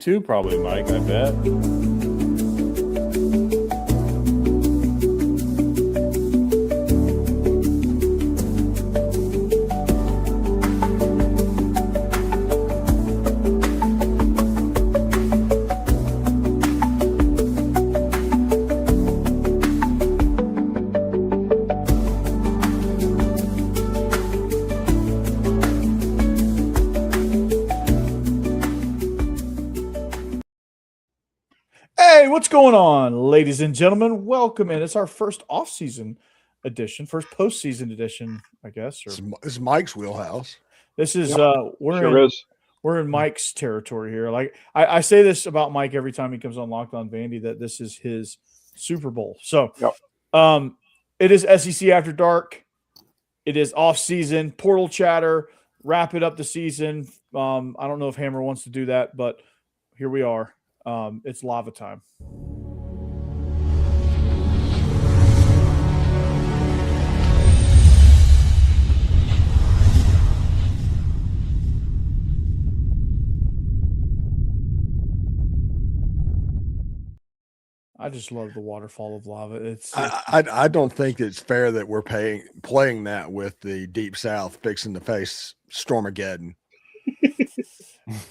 Two, probably, Mike, I bet. Hey, what's going on, ladies and gentlemen? Welcome in. It's our first off-season edition, first postseason edition, I guess. Or This is Mike's wheelhouse. this is we're in Mike's territory here. Like I say this about Mike every time he comes on Locked On Vandy, that this is his Super Bowl. So it is SEC After Dark. It is off-season, portal chatter, wrap it up the season. I don't know if Hammer wants to do that, but here we are. It's lava time. I just love the waterfall of lava. I don't think it's fair that we're playing that with the Deep South fixing to face Stormageddon.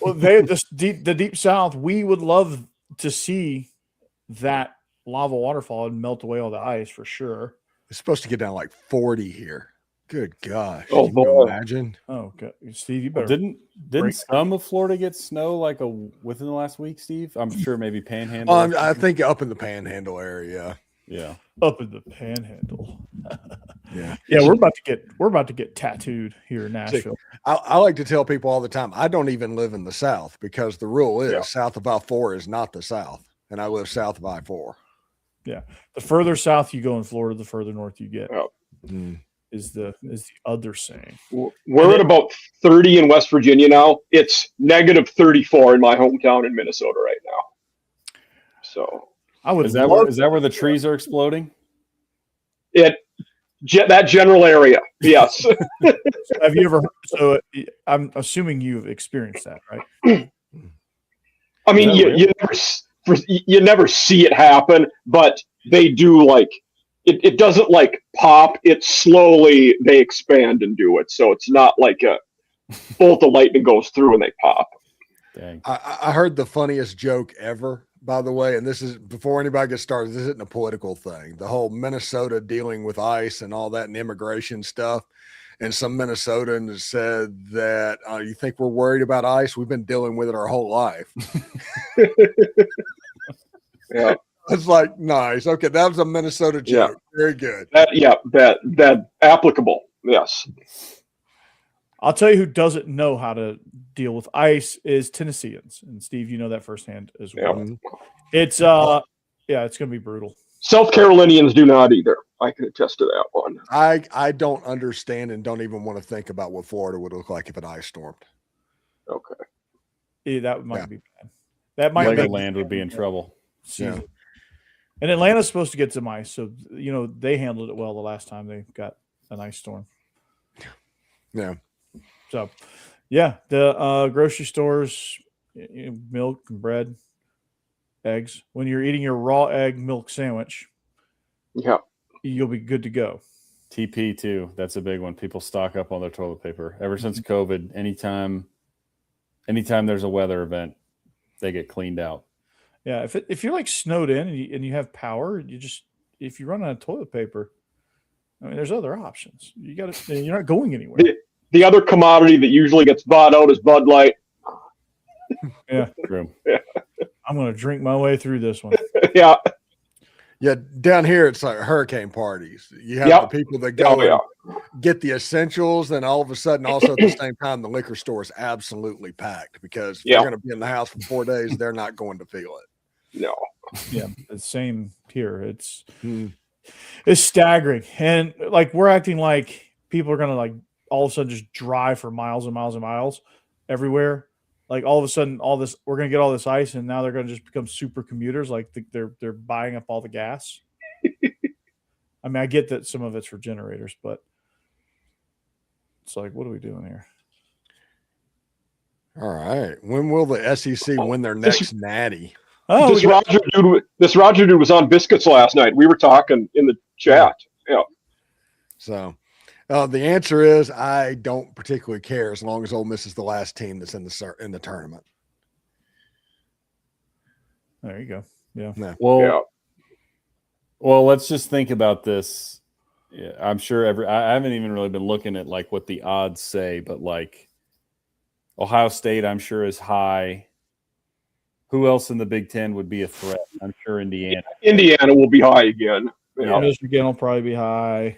Well, the Deep South, we would love to see that lava waterfall and melt away all the ice for sure. It's supposed to get down like 40 here. Good gosh. Oh, Can you imagine? Oh, okay. Steve, you better. Didn't some of Florida get snow within the last week, Steve? I'm sure maybe Panhandle. I think up in the Panhandle area. Yeah. Up in the Panhandle. Yeah. Yeah, we're about to get tattooed here in Nashville. I like to tell people all the time, I don't even live in the South because the rule is south of I-4 is not the South, and I live south of I-4. Yeah. The further south you go in Florida, the further north you get. Oh. Is the other saying. We're at about 30 in West Virginia now. It's negative 34 in my hometown in Minnesota right now. So is that where the trees are exploding? That general area, yes. Have you ever? So I'm assuming you've experienced that, right? I mean, you never see it happen, but they do it doesn't pop. It slowly they expand and do it, so it's not like a bolt of lightning goes through and they pop. Dang. I heard the funniest joke ever, by the way, and this is before anybody gets started. This isn't a political thing. The whole Minnesota dealing with ICE and all that and immigration stuff. And some Minnesotans said that you think we're worried about ICE? We've been dealing with it our whole life. Yeah. It's like, nice. Okay, that was a Minnesota joke. Yeah. Very good. That applicable. Yes. I'll tell you who doesn't know how to deal with ICE is Tennesseans. And Steve, you know that firsthand as well. Yeah. It's it's gonna be brutal. South Carolinians do not either. I can attest to that one. I don't understand and don't even want to think about what Florida would look like if an ice stormed. Okay. Yeah, that might be bad. That might be land would be in trouble. Yeah. And Atlanta's supposed to get some ice, so they handled it well the last time they got an ice storm. Yeah. So, the grocery stores, milk and bread, eggs. When you're eating your raw egg milk sandwich, you'll be good to go. TP too. That's a big one. People stock up on their toilet paper. Ever since COVID, anytime there's a weather event, they get cleaned out. Yeah, if you're snowed in and you have power, if you run out of toilet paper, I mean, there's other options. You're not going anywhere. The other commodity that usually gets bought out is Bud Light. Yeah, true. Yeah. I'm going to drink my way through this one. Yeah. Yeah, down here it's like hurricane parties. You have the people that go and get the essentials, and all of a sudden, also at the same time, the liquor store is absolutely packed because if they're going to be in the house for 4 days, they're not going to feel it. No. Yeah, the same here. It's staggering, and we're acting like people are going to all of a sudden just drive for miles and miles and miles everywhere. All of a sudden, we're going to get all this ice, and now they're going to just become super commuters. They're buying up all the gas. I mean, I get that some of it's for generators, but it's what are we doing here? All right. When will the SEC win their next natty? Oh, this Roger dude was on Biscuits last night. We were talking in the chat. Yeah. So the answer is I don't particularly care as long as Ole Miss is the last team that's in the tournament. There you go. Yeah. Well, let's just think about this. Yeah, I'm sure I haven't even really been looking at like what the odds say, but like Ohio State, I'm sure is high. Who else in the Big Ten would be a threat? I'm sure Indiana. Indiana will be high again. Yeah, Michigan will probably be high.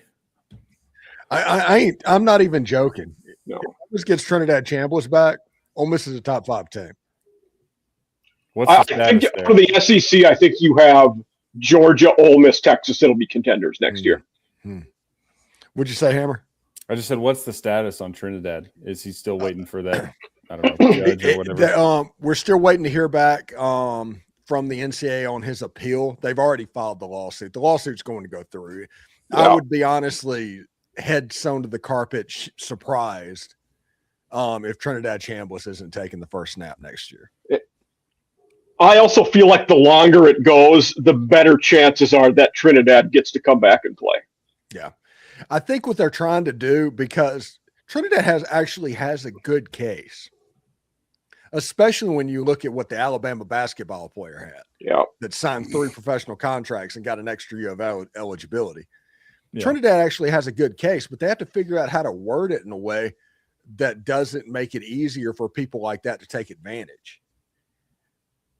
I'm not even joking. No. If Ole Miss gets Trinidad Chambliss back, Ole Miss is a top 5 team. What's the status think there? For the SEC, I think you have Georgia, Ole Miss, Texas. It'll be contenders next year. Would you say, Hammer? I just said, what's the status on Trinidad? Is he still waiting for that? I don't know, judge or whatever. We're still waiting to hear back from the NCAA on his appeal. They've already filed the lawsuit. The lawsuit's going to go through. Yeah. I would be honestly head sewn to the carpet surprised if Trinidad Chambliss isn't taking the first snap next year. I also feel like the longer it goes, the better chances are that Trinidad gets to come back and play. Yeah. I think what they're trying to do, because Trinidad has a good case, especially when you look at what the Alabama basketball player had. Yeah. That signed 3 professional contracts and got an extra year of eligibility. Yeah. Trinidad actually has a good case, but they have to figure out how to word it in a way that doesn't make it easier for people like that to take advantage.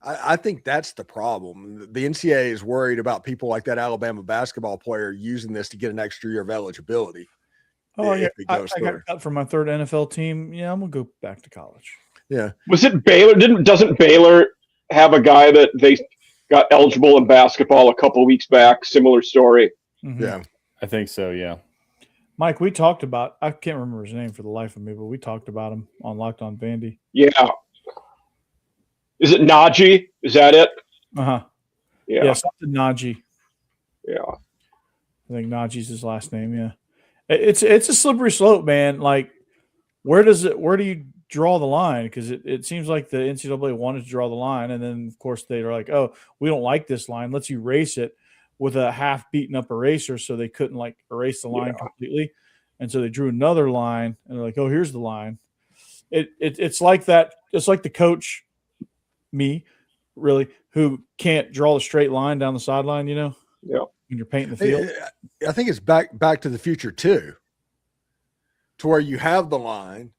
I think that's the problem. The NCAA is worried about people like that Alabama basketball player using this to get an extra year of eligibility. Oh, yeah. I got cut for my 3rd NFL team. Yeah, I'm going to go back to college. Yeah. Was it Baylor? Doesn't Baylor have a guy that they got eligible in basketball a couple of weeks back? Similar story. Mm-hmm. Yeah. I think so, yeah. Mike, we talked about – I can't remember his name for the life of me, but we talked about him on Locked On Vandy. Yeah. Is it Najee? Is that it? Uh-huh. Yeah. Something Najee. Yeah. I think Najee's his last name, yeah. It's a slippery slope, man. Like, where do you draw the line? Because it seems like the NCAA wanted to draw the line, and then, of course, they were like, oh, we don't like this line. Let's erase it with a half-beaten-up eraser so they couldn't, like, erase the line completely. And so they drew another line, and they're like, oh, here's the line. It's like that. It's like the coach – me, really, who can't draw the straight line down the sideline, Yeah. When you're painting the field. I think it's back to the future too, to where you have the line,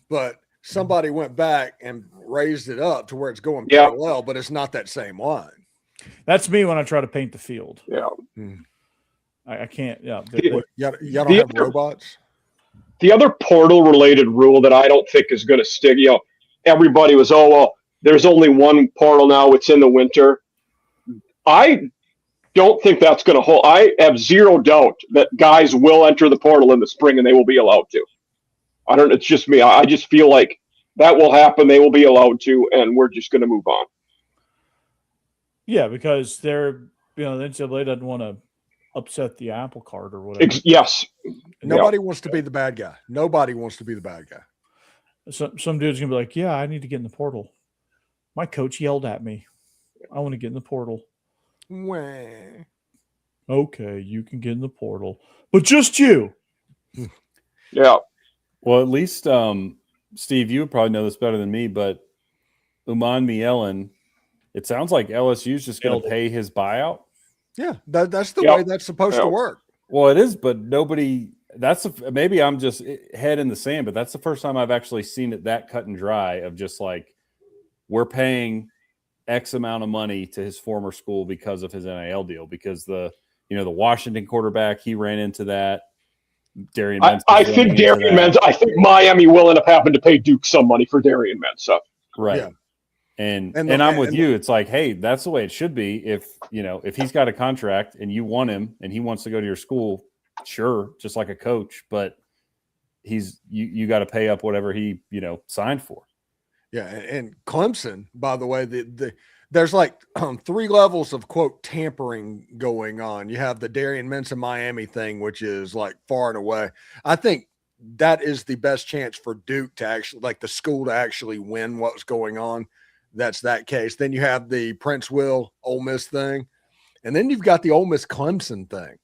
but somebody went back and raised it up to where it's going parallel, but it's not that same line. That's me when I try to paint the field. Yeah. I can't. Yeah. You don't have robots. The other portal related rule that I don't think is going to stick, everybody was, there's only one portal now. It's in the winter. I don't think that's going to hold. I have zero doubt that guys will enter the portal in the spring and they will be allowed to. It's just me. I just feel like that will happen. They will be allowed to, and we're just going to move on. Yeah, because the NCAA doesn't want to upset the apple cart or whatever. Yes. Nobody wants to be the bad guy. Nobody wants to be the bad guy. Some dude's going to be like, yeah, I need to get in the portal. My coach yelled at me. I want to get in the portal. Wah. Okay, you can get in the portal, but just you. Yeah. Well, at least, Steve, you would probably know this better than me, but Uman Mielen, it sounds like LSU's just going to pay his buyout. Yeah, that's the way that's supposed to work. Well, it is, but nobody – maybe I'm just head in the sand, but that's the first time I've actually seen it that cut and dry of just like, we're paying X amount of money to his former school because of his NIL deal, because the Washington quarterback, he ran into that. Darian Mensah. I think Miami will end up having to pay Duke some money for Darian Mensah. Right. Yeah. And I'm with you. It's like, hey, that's the way it should be. If he's got a contract and you want him and he wants to go to your school, sure, just like a coach, but you got to pay up whatever he, signed for. Yeah, and Clemson, by the way, there's like 3 levels of, quote, tampering going on. You have the Darian Mensah Miami thing, which is like far and away. I think that is the best chance for Duke to actually, like the school to actually win what's going on. That's that case. Then you have the Prince Will Ole Miss thing. And then you've got the Ole Miss Clemson thing.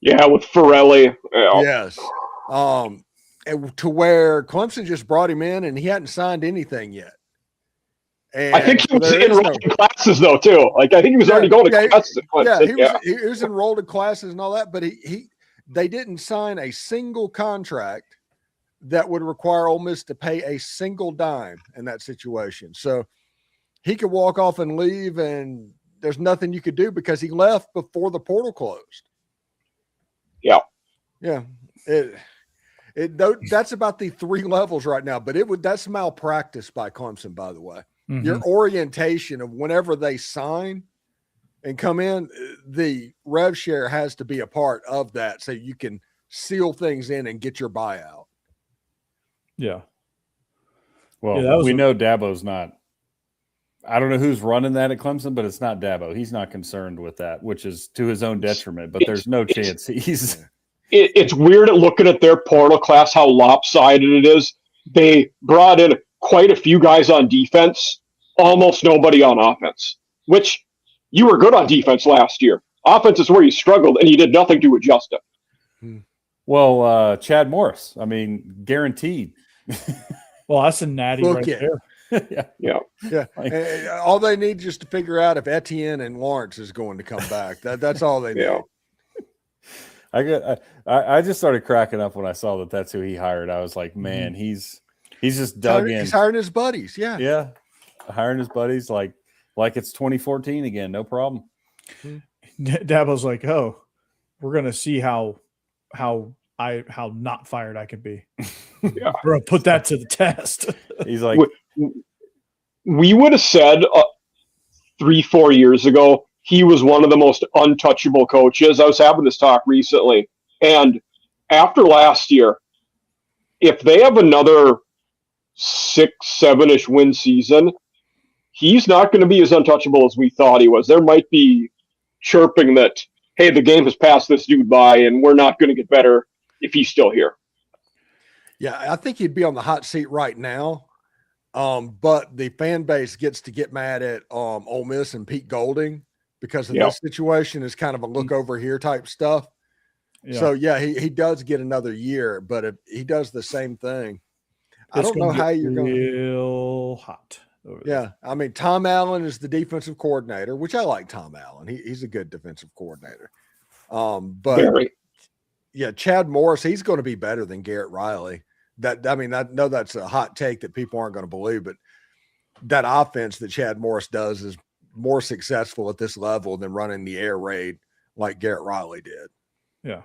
Yeah, with Forelli. Yeah. Yes. To where Clemson just brought him in and he hadn't signed anything yet. And I think he was enrolled in classes though too. Like I think he was already going to classes at Clemson. Yeah, he was enrolled in classes and all that, but they didn't sign a single contract that would require Ole Miss to pay a single dime in that situation. So he could walk off and leave, and there's nothing you could do because he left before the portal closed. Yeah. Yeah. That's about the 3 levels right now, but that's malpractice by Clemson, by the way. Mm-hmm. Your orientation of whenever they sign and come in, the rev share has to be a part of that so you can seal things in and get your buyout. Yeah. Well, we know Dabo's not. I don't know who's running that at Clemson, but it's not Dabo. He's not concerned with that, which is to his own detriment, but there's no chance he's. It's weird at looking at their portal class, how lopsided it is. They brought in quite a few guys on defense, almost nobody on offense, which you were good on defense last year. Offense is where you struggled, and you did nothing to adjust it. Well, Chad Morris, I mean, guaranteed. Well, that's a natty right there. Yeah. And all they need just to figure out if Etienne and Lawrence is going to come back. That's all they need. I just started cracking up when I saw that that's who he hired. I was like, man, he's just dug in. He's hiring his buddies. Yeah. Yeah. Hiring his buddies like it's 2014 again. No problem. Dabo's like, oh, we're going to see how not fired I can be. Yeah. We're going to put that to the test. He's like, we would have said 3-4 years ago, he was one of the most untouchable coaches. I was having this talk recently. And after last year, if they have another 6-7-ish win season, he's not going to be as untouchable as we thought he was. There might be chirping that, hey, the game has passed this dude by and we're not going to get better if he's still here. Yeah, I think he'd be on the hot seat right now. But the fan base gets to get mad at Ole Miss and Pete Golding because of this situation is kind of a look over here type stuff. Yeah. So, he does get another year, but if he does the same thing, I don't know how you're going to – real hot. Yeah. I mean, Tom Allen is the defensive coordinator, which I like Tom Allen. He's a good defensive coordinator. But, Chad Morris, he's going to be better than Garrett Riley. I know that's a hot take that people aren't going to believe, but that offense that Chad Morris does is more successful at this level than running the air raid like Garrett Riley did. Yeah.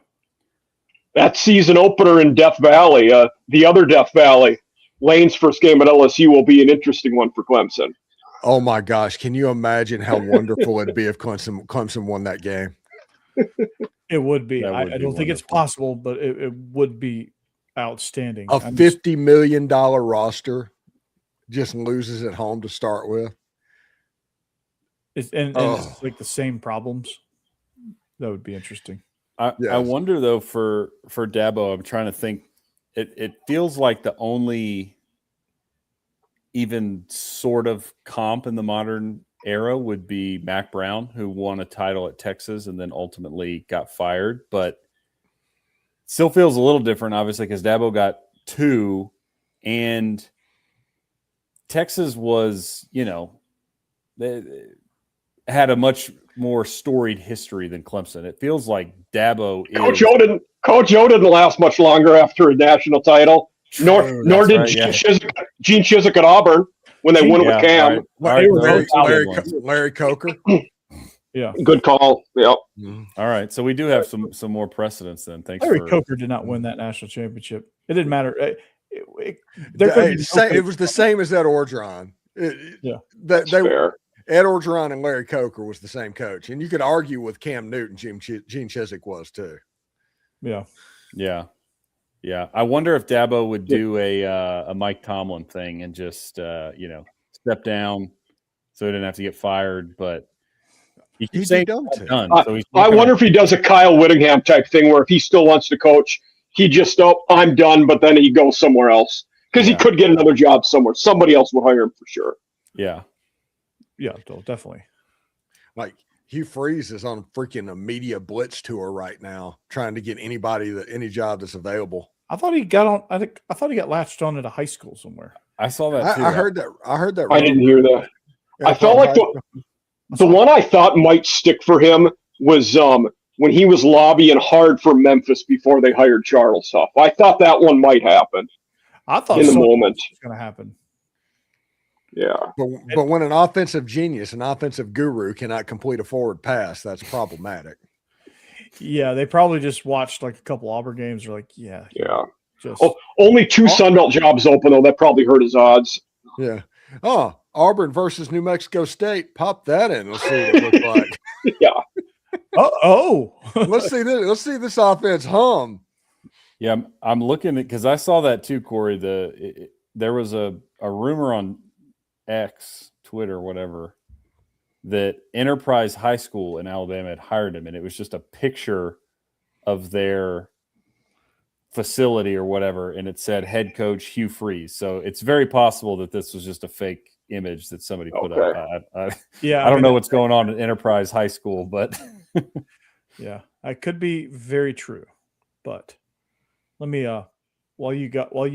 That season opener in Death Valley, the other Death Valley, Lane's first game at LSU will be an interesting one for Clemson. Oh my gosh. Can you imagine how wonderful it'd be if Clemson won that game? It would be. I don't think it's possible, but it would be outstanding. A $50 million roster just loses at home to start with. It's like the same problems. That would be interesting. I wonder though for Dabo, I'm trying to think. It feels like the only even sort of comp in the modern era would be Mac Brown, who won a title at Texas and then ultimately got fired, but still feels a little different, obviously, because Dabo got 2 and Texas was, they had a much more storied history than Clemson. It feels like Dabo Coach O didn't last much longer after a national title. Nor did Gene Chizik at Auburn when they won it with Cam. Larry Coker. Yeah. Good call. Yep. All right. So we do have some more precedents then. Thanks. Larry Coker did not win that national championship. It didn't matter. It was the same as Ed Orgeron. Fair. Ed Orgeron and Larry Coker was the same coach. And you could argue with Cam Newton, Gene Chizik was too. Yeah. Yeah. Yeah. I wonder if Dabo would do a Mike Tomlin thing and just, step down so he didn't have to get fired. But he's done. I wonder if he does a Kyle Whittingham type thing where if he still wants to coach, he just, I'm done, but then he goes somewhere else. Because he could get another job somewhere. Somebody else would hire him for sure. Yeah. Yeah, definitely. Like Hugh Freeze is on freaking a media blitz tour right now, trying to get any job that's available. I thought he got latched on at a high school somewhere. I saw that too. I heard that. I didn't hear that. I felt like the one I thought might stick for him was when he was lobbying hard for Memphis before they hired Charles Huff. I thought that one might happen. I thought in the moment it's going to happen. Yeah. But when an offensive genius, an offensive guru cannot complete a forward pass, that's problematic. Yeah, they probably just watched like a couple Auburn games. Or like, yeah. Only 2 Sunbelt jobs open, though. That probably hurt his odds. Yeah. Oh, Auburn versus New Mexico State. Pop that in. Let's see what it looks like. Yeah. Let's see this. Let's see this offense hum. Yeah, I'm looking at, because I saw that too, Corey. There was a rumor on X, Twitter, whatever, that Enterprise High School in Alabama had hired him, and it was just a picture of their facility or whatever, and it said head coach Hugh Freeze. So it's very possible that this was just a fake image that somebody put up. I don't know what's going on at Enterprise High School, but yeah, it could be very true. But let me while you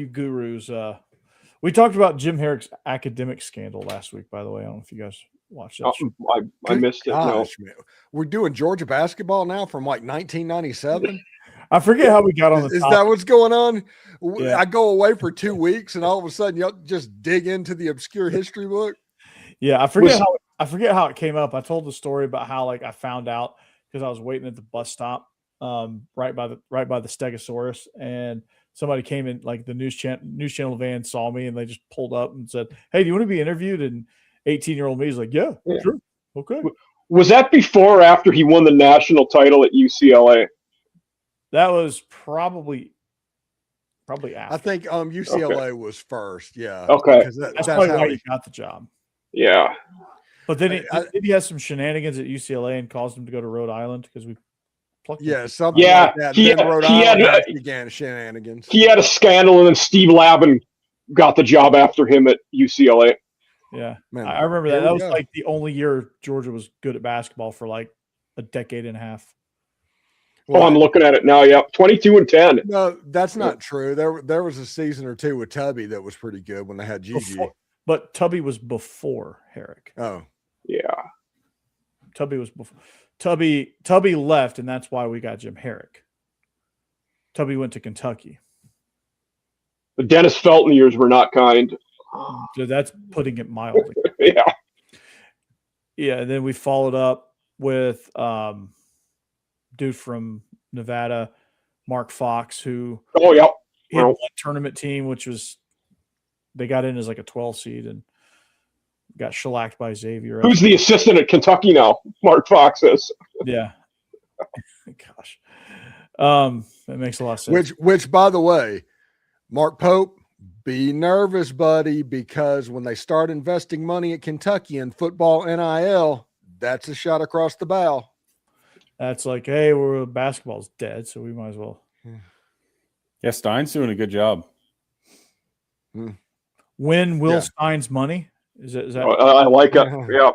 gurus, we talked about Jim Herrick's academic scandal last week, by the way. I don't know if you guys watched that. I missed it. No. We're doing Georgia basketball now from like 1997. I forget how we got on the Is topic. that what's going on? Yeah. I go away for 2 weeks and all of a sudden y'all just dig into the obscure history book. Yeah, I forget how it came up. I told the story about how like I found out because I was waiting at the bus stop right by the Stegosaurus, and somebody came in, like the news channel van saw me, and they just pulled up and said, "Hey, do you want to be interviewed?" And 18-year-old me is like, "Yeah, sure, okay." Was that before or after he won the national title at UCLA? That was probably after. I think UCLA was first. Yeah. Okay. That's probably why he got the job. Yeah. But then he has some shenanigans at UCLA and caused him to go to Rhode Island because we plucked him. Yeah, something like that. Rhode Island began shenanigans. He had a scandal, and then Steve Lavin got the job after him at UCLA. Yeah. Man, I remember that. That was like the only year Georgia was good at basketball for like a decade and a half. Well, I'm looking at it now. Yep, 22-10. No, that's not true. There was a season or two with Tubby that was pretty good when they had Gigi. But Tubby was before Herrick. Oh, yeah. Tubby was before. Tubby left, and that's why we got Jim Herrick. Tubby went to Kentucky. The Dennis Felton years were not kind. So that's putting it mildly. Yeah. Yeah, and then we followed up with dude from Nevada, Mark Fox, who he had one tournament team, which was they got in as like a 12 seed and got shellacked by Xavier. Who's the assistant at Kentucky now? Mark Fox is. Yeah. Gosh. That makes a lot of sense. Which by the way, Mark Pope, be nervous, buddy, because when they start investing money at Kentucky in football NIL, that's a shot across the bow. That's like, hey, basketball's dead, so we might as well. Yeah, Stein's doing a good job. Win Will Stein's money? Is that? I like it. Yeah.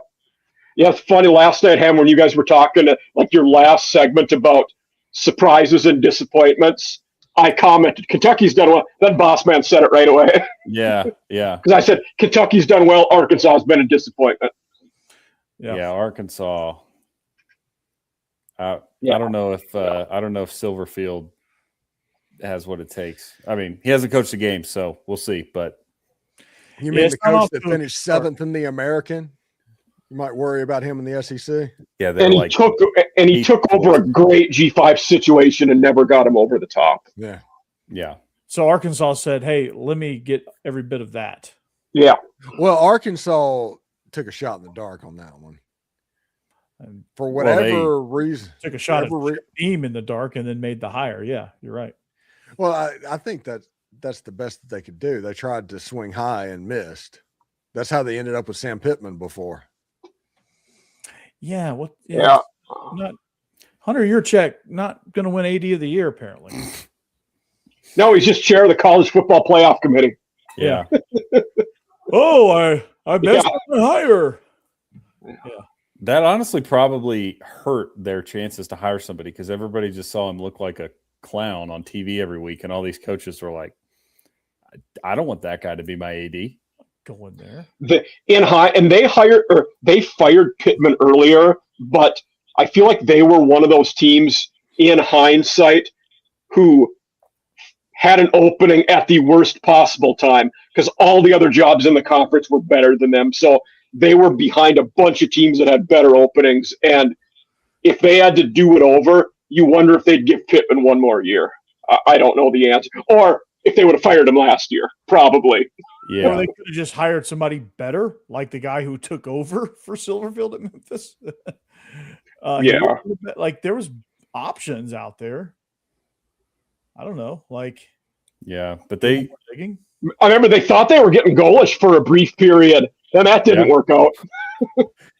Yeah, it's funny. Last night, Ham, when you guys were talking, like your last segment about surprises and disappointments, I commented, Kentucky's done well. Then Boss Man said it right away. Yeah. Because I said, Kentucky's done well. Arkansas has been a disappointment. Yeah, Arkansas. I don't know if Silverfield has what it takes. I mean, he hasn't coached the game, so we'll see. But you mean the coach that finished 7th in the American? You might worry about him in the SEC. Yeah, and he took over a great G5 situation and never got him over the top. Yeah. So Arkansas said, "Hey, let me get every bit of that." Yeah. Well, Arkansas took a shot in the dark on that one. And for whatever reason, took a shot at Beam in the dark and then made the hire. Yeah, you're right. Well, I think that's the best that they could do. They tried to swing high and missed. That's how they ended up with Sam Pittman before. Yeah. What? Not Hunter Yurchek, not going to win AD of the year apparently. No, he's just chair of the college football playoff committee. Yeah. Oh, I best hire. Yeah. That honestly probably hurt their chances to hire somebody because everybody just saw him look like a clown on TV every week, and all these coaches were like, I don't want that guy to be my AD. Go in there. They fired Pittman earlier, but I feel like they were one of those teams in hindsight who had an opening at the worst possible time because all the other jobs in the conference were better than them. So they were behind a bunch of teams that had better openings. And if they had to do it over, you wonder if they'd give Pittman one more year. I don't know the answer. Or if they would have fired him last year, probably. Yeah. Or they could have just hired somebody better, like the guy who took over for Silverfield at Memphis. Like there was options out there. I don't know. Like, yeah, but I remember they thought they were getting Golish for a brief period, and that didn't work out.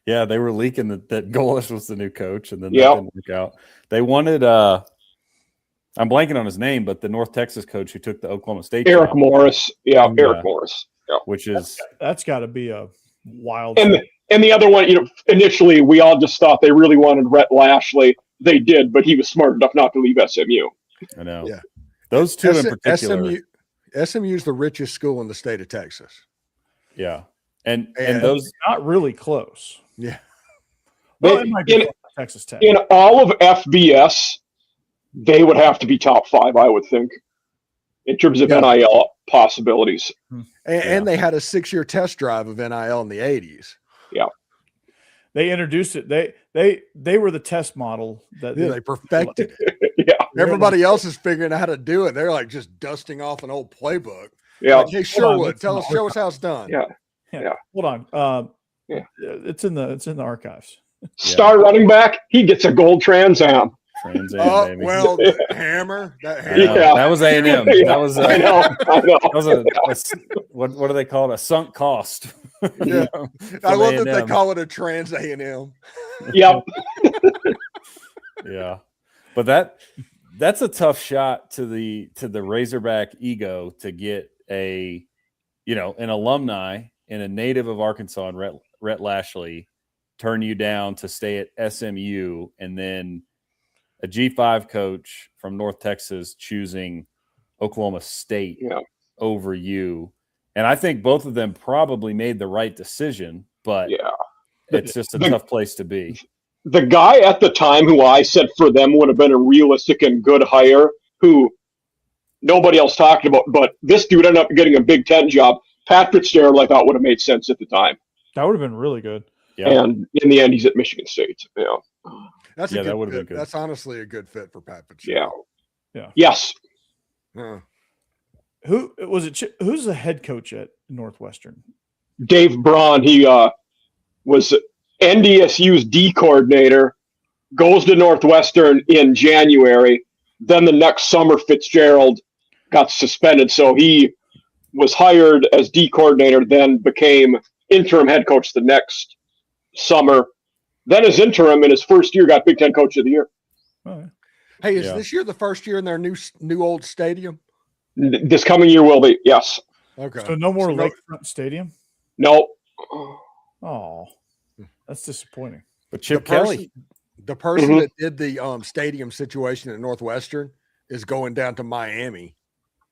Yeah, they were leaking that Golish was the new coach, and then that didn't work out. They wanted I'm blanking on his name, but the North Texas coach who took the Oklahoma State Eric job. Morris. Yeah, Eric Morris. Yeah. Which is that's got to be a wild. And the other one, initially we all just thought they really wanted Rhett Lashley. They did, but he was smart enough not to leave SMU. I know. Yeah. Those two in particular. SMU is the richest school in the state of Texas. Yeah. And those not really close. Yeah. Well, it might be Texas Tech. In all of FBS, they would have to be top 5, I would think, in terms of NIL possibilities. And they had a 6-year test drive of NIL in the 80s. Yeah. They introduced it. They were the test model that they perfected it. Yeah. Everybody else is figuring out how to do it. They're like just dusting off an old playbook. Yeah. Like, hey, Sherwood, show us how it's done. Yeah. Hold on. It's in the archives. Star running back, he gets a gold Trans Am. baby. Well, the hammer. That hammer. That was A&M. That was I know. That was a what do they call it? A sunk cost. Yeah. I love that they call it a Trans A&M. Yep. Yeah. But that's a tough shot to the Razorback ego to get an alumni and a native of Arkansas and Rhett Lashley turn you down to stay at SMU, and then a G5 coach from North Texas choosing Oklahoma State over you. And I think both of them probably made the right decision, but it's just a tough place to be. The guy at the time who I said for them would have been a realistic and good hire, who nobody else talked about, but this dude ended up getting a Big Ten job. Pat Fitzgerald, I thought, would have made sense at the time. That would have been really good. Yeah. And in the end, he's at Michigan State. Yeah. That would have been good. That's honestly a good fit for Pat Fitzgerald. Yeah. Yes. Who was it? Who's the head coach at Northwestern? Dave Braun. He was NDSU's D coordinator, goes to Northwestern in January. Then the next summer, Fitzgerald got suspended. So he was hired as D coordinator, then became interim head coach the next summer. Then as interim in his first year, got Big Ten Coach of the Year. Hey, is this year the first year in their new old stadium? This coming year will be, yes. Okay. So no more Lakefront Stadium? No. Oh, that's disappointing. But Chip Kelly. The person that did the stadium situation at Northwestern is going down to Miami.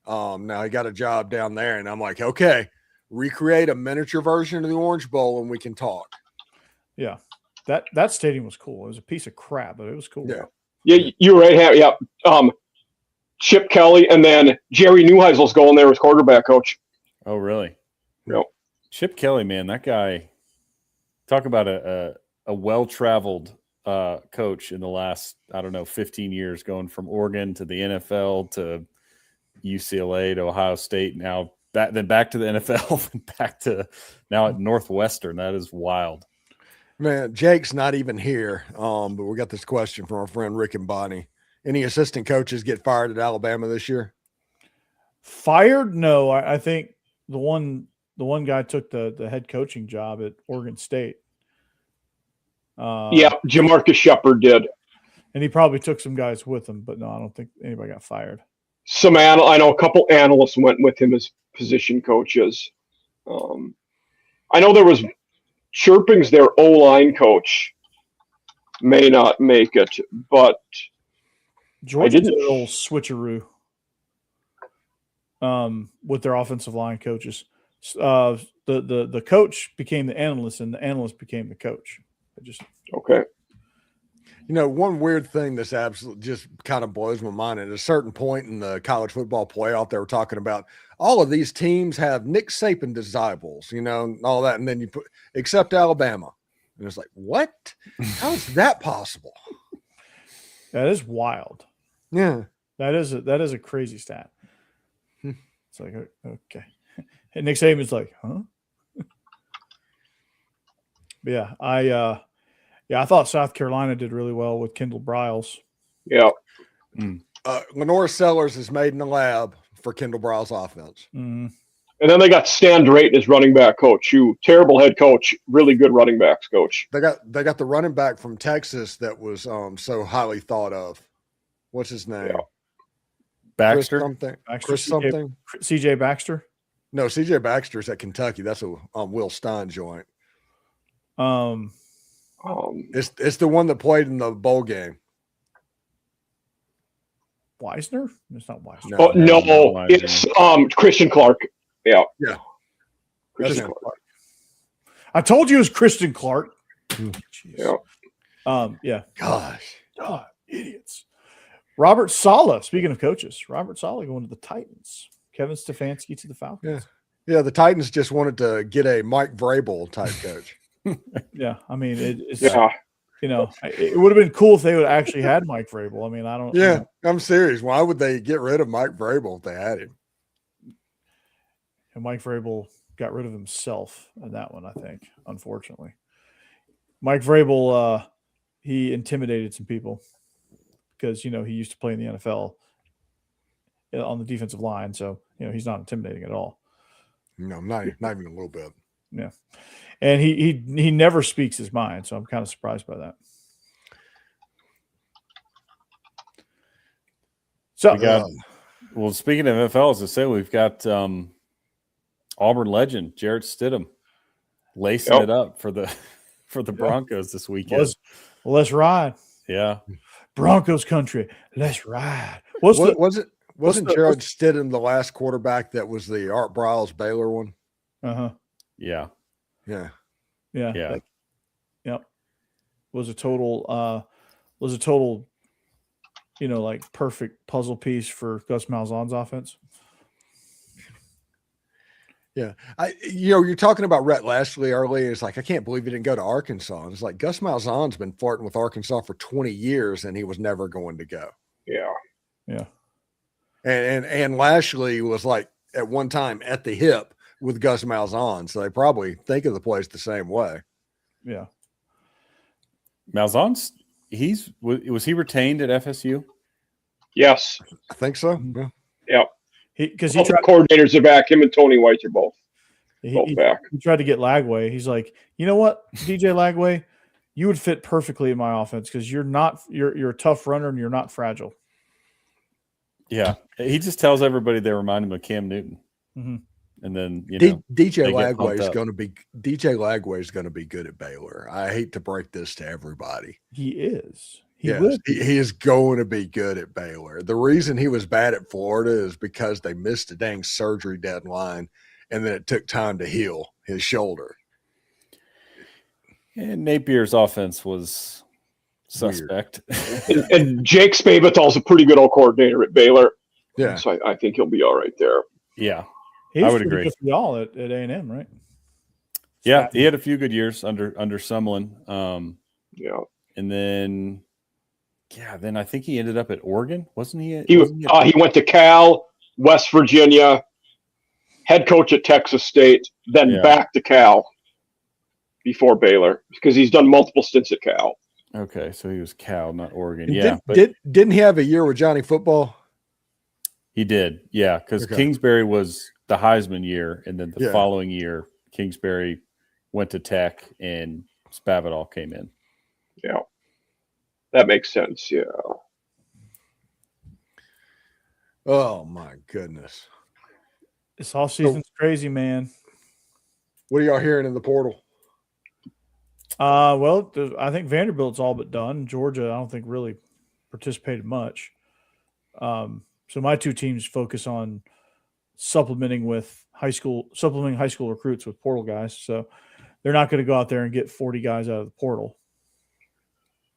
Now he got a job down there, and I'm like, okay, recreate a miniature version of the Orange Bowl and we can talk. Yeah. That stadium was cool. It was a piece of crap, but it was cool. Yeah, you're right. Yeah. Chip Kelly, and then Jerry Neuheisel's going there as quarterback coach. Oh, really? Yep. Chip Kelly, man, that guy. Talk about a well-traveled coach in the last 15 years, going from Oregon to the NFL to UCLA to Ohio State. Now back to the NFL, and back to now at Northwestern. That is wild. Man, Jake's not even here, but we got this question from our friend Rick and Bonnie. Any assistant coaches get fired at Alabama this year? Fired? No, I think the one guy took the head coaching job at Oregon State. Jamarcus Shepard did. And he probably took some guys with him, but no, I don't think anybody got fired. I know a couple analysts went with him as position coaches. I know there was chirpings their O-line coach may not make it, but Georgia did an old switcheroo with their offensive line coaches. The coach became the analyst, and the analyst became the coach. Okay. One weird thing that's absolutely just kind of blows my mind. At a certain point in the college football playoff, they were talking about all of these teams have Nick Saban disciples, and all that. And then you put, except Alabama. And it's like, what? How is that possible? That is wild. Yeah. That is a crazy stat. It's like, okay. And Nick Saban's like, huh? But yeah, I thought South Carolina did really well with Kendall Briles. Yeah. Lenore Sellers is made in the lab for Kendall Briles' offense. Mm-hmm. And then they got Stan Drayton as running back coach, who terrible head coach, really good running backs coach. They got the running back from Texas that was so highly thought of. What's his name? Yeah. Baxter. Chris something. CJ Baxter. No, CJ Baxter's at Kentucky. That's a Will Stein joint. It's the one that played in the bowl game. Weisner? It's not Weisner. No, it's Christian Clark. Yeah. Christian Clark. I told you it was Christian Clark. Yeah. Gosh. Idiots. Robert Saleh. Speaking of coaches, Robert Saleh going to the Titans. Kevin Stefanski to the Falcons. Yeah. The Titans just wanted to get a Mike Vrabel type coach. Yeah, I mean, it's it would have been cool if they would have actually had Mike Vrabel. I mean, I don't. Yeah, I'm serious. Why would they get rid of Mike Vrabel if they had him? And Mike Vrabel got rid of himself in that one, I think. Unfortunately, Mike Vrabel he intimidated some people because he used to play in the NFL on the defensive line, so he's not intimidating at all. No, not even a little bit. Yeah. And he never speaks his mind, so I'm kind of surprised by that. So we got speaking of NFL, as I say, we've got Auburn legend Jarrett Stidham lacing it up for the Broncos this weekend. Let's ride. Yeah. Broncos country. Let's ride. Wasn't Jarrett Stidham the last quarterback that was the Art Briles Baylor one? Uh-huh. Yeah. Yep. Was a total like perfect puzzle piece for Gus Malzahn's offense. Yeah. You're talking about Rhett Lashley earlier. It's like, I can't believe he didn't go to Arkansas. And it's like Gus Malzahn's been flirting with Arkansas for 20 years and he was never going to go. Yeah. Yeah. And Lashley was like at one time at the hip with Gus Malzahn, so they probably think of the place the same way. Yeah. Malzahn's was he retained at FSU? Yes, I think so. Yeah. Because the coordinators are back. Him and Tony White are both back. He tried to get Lagway. He's like, you know what, DJ Lagway, you would fit perfectly in my offense because you're a tough runner and you're not fragile. Yeah, he just tells everybody they remind him of Cam Newton. Mm-hmm. And then DJ Lagway is going to be good at Baylor. I hate to break this to everybody. He is. He is going to be good at Baylor. The reason he was bad at Florida is because they missed a dang surgery deadline, and then it took time to heal his shoulder. And Napier's offense was suspect. and Jake Spavital's a pretty good old coordinator at Baylor. Yeah, so I think he'll be all right there. Yeah. I would agree. Good for y'all at A&M, right? Yeah, he had a few good years under Sumlin. And then I think he ended up at Oregon, wasn't he? He went to Cal, West Virginia, head coach at Texas State, then back to Cal before Baylor because he's done multiple stints at Cal. Okay, so he was Cal, not Oregon. Didn't he have a year with Johnny Football? He did, yeah, because Kingsbury was the Heisman year, and then the following year, Kingsbury went to Tech, and Spavital came in. Yeah, that makes sense. Yeah. Oh my goodness. This offseason's crazy, man. What are y'all hearing in the portal? Well, I think Vanderbilt's all but done. Georgia, I don't think really participated much. So my two teams focus on supplementing high school recruits with portal guys. So they're not going to go out there and get 40 guys out of the portal.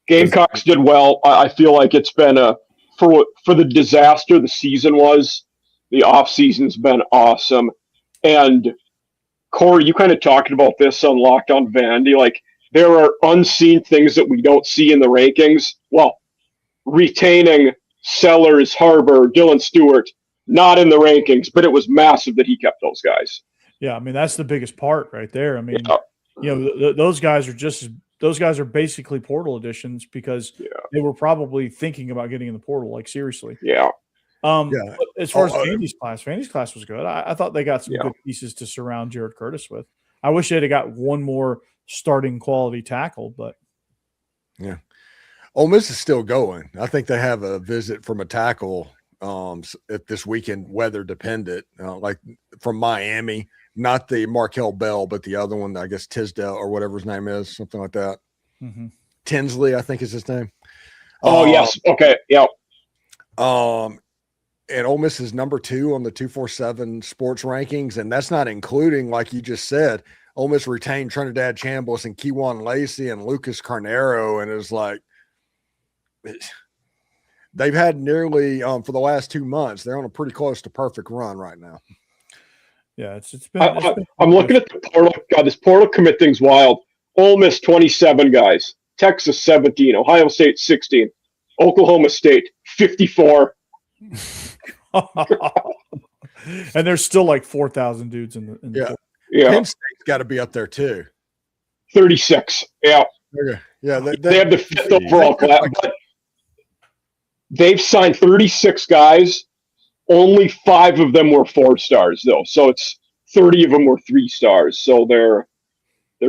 Gamecocks did well. I feel like it's been for the disaster the season was. The off season's been awesome, and Corey, you kind of talked about this on Locked On Vandy. Like, there are unseen things that we don't see in the rankings. Well, retaining Sellers, Harbor, Dylan Stewart, not in the rankings, but it was massive that he kept those guys. Yeah, I mean, that's the biggest part right there. I mean, those guys are basically portal additions because they were probably thinking about getting in the portal, like seriously. Yeah. But as far as Vandy's class was good. I thought they got some good pieces to surround Jared Curtis with. I wish they'd have got one more starting quality tackle, but yeah. Ole Miss is still going. I think they have a visit from a tackle at this weekend, weather dependent, like from Miami, not the Markel Bell, but the other one, I guess Tisdale or whatever his name is, something like that. Mm-hmm. Tinsley, I think is his name. Oh, yes. Okay. Yeah. And Ole Miss is number 2 on the 247 sports rankings. And that's not including, like you just said, Ole Miss retained Trinidad Chambliss and Kewan Lacey and Lucas Carnero. And it's like, they've had nearly for the last 2 months, they're on a pretty close to perfect run right now. Yeah, it's been I'm looking at the portal. God, this portal commit thing's wild. Ole Miss 27 guys, Texas 17, Ohio State 16, Oklahoma State 54. And there's still like 4,000 dudes in the Penn State's got to be up there too. 36. Yeah. Okay. Yeah. They have the 5th overall class. But they've signed 36 guys. Only 5 of them were 4 stars though. So it's 30 of them were 3 stars. So they're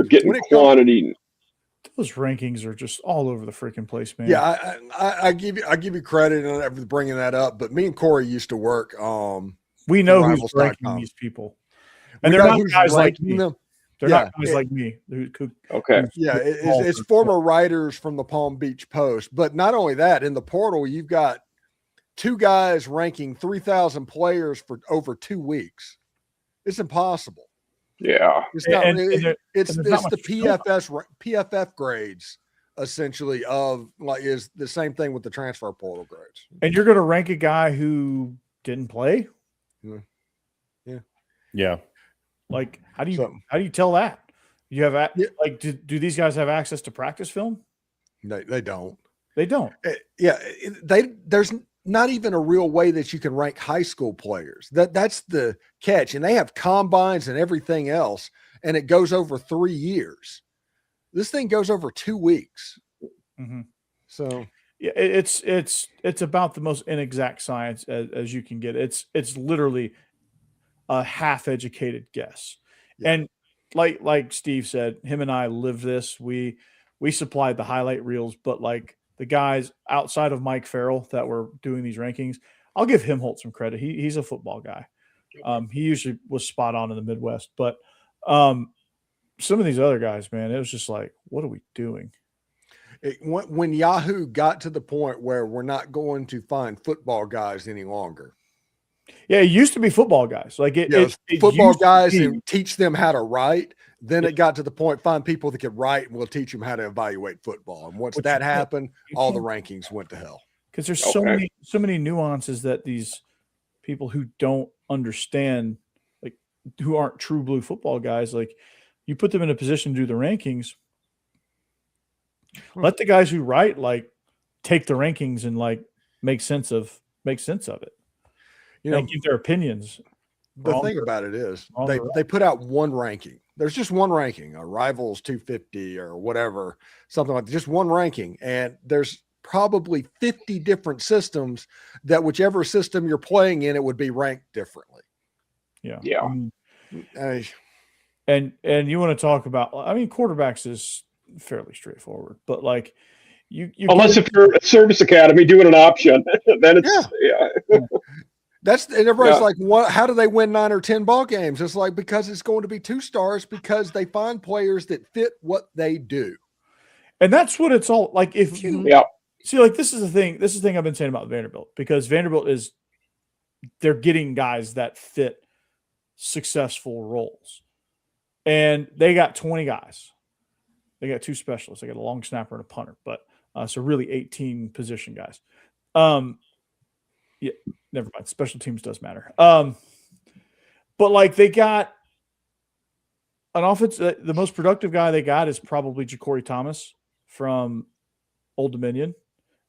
getting quantity. Those rankings are just all over the freaking place, man. Yeah, I give you credit on bringing that up, but me and Corey used to work. We know who's ranking these people, and they're not guys like me. They're not guys like me. Okay. Yeah, it's former writers from the Palm Beach Post, but not only that, in the portal you've got 2 guys ranking 3,000 players for over 2 weeks. It's impossible. Yeah, it's not. It's the PFF grades essentially of like is the same thing with the transfer portal grades. And you're going to rank a guy who didn't play. Yeah. Like how do you tell that? You have like do these guys have access to practice film? They don't. They don't. There's not even a real way that you can rank high school players. That's the catch. And they have combines and everything else, and it goes over 3 years. This thing goes over 2 weeks. Mm-hmm. So yeah, it's about the most inexact science as you can get. It's literally a half-educated guess. Yeah. And like Steve said, him and I lived this. We supplied the highlight reels, but like the guys outside of Mike Farrell that were doing these rankings, I'll give Himholt some credit. He's a football guy. He usually was spot on in the Midwest, but some of these other guys, man, it was just like, what are we doing? When Yahoo got to the point where we're not going to find football guys any longer. Yeah, it used to be football guys. Like it football guys and teach them how to write. Then it got to the point, find people that could write and we'll teach them how to evaluate football. And once that happened, all the rankings went to hell. Because there's so many nuances that these people who don't understand, like who aren't true blue football guys, like you put them in a position to do the rankings. Let the guys who write like take the rankings and like make sense of it. Give their opinions. The thing about it is they put out one ranking. There's just one ranking, a Rivals 250 or whatever, something like that, just one ranking. And there's probably 50 different systems that whichever system you're playing in, it would be ranked differently. Yeah. Yeah. And you want to talk about, I mean, quarterbacks is fairly straightforward, but like you unless if you're a service academy doing an option, then it's And everybody's like, what? How do they win 9 or 10 ball games? It's like, because it's going to be 2 stars, because they find players that fit what they do. And that's what it's all like. If you see, like, this is the thing I've been saying about Vanderbilt, because Vanderbilt they're getting guys that fit successful roles. And they got 20 guys. They got 2 specialists. They got a long snapper and a punter, but so really 18 position guys. Yeah, never mind. Special teams does matter. But like, they got an offense. The most productive guy they got is probably Ja'Cory Thomas from Old Dominion.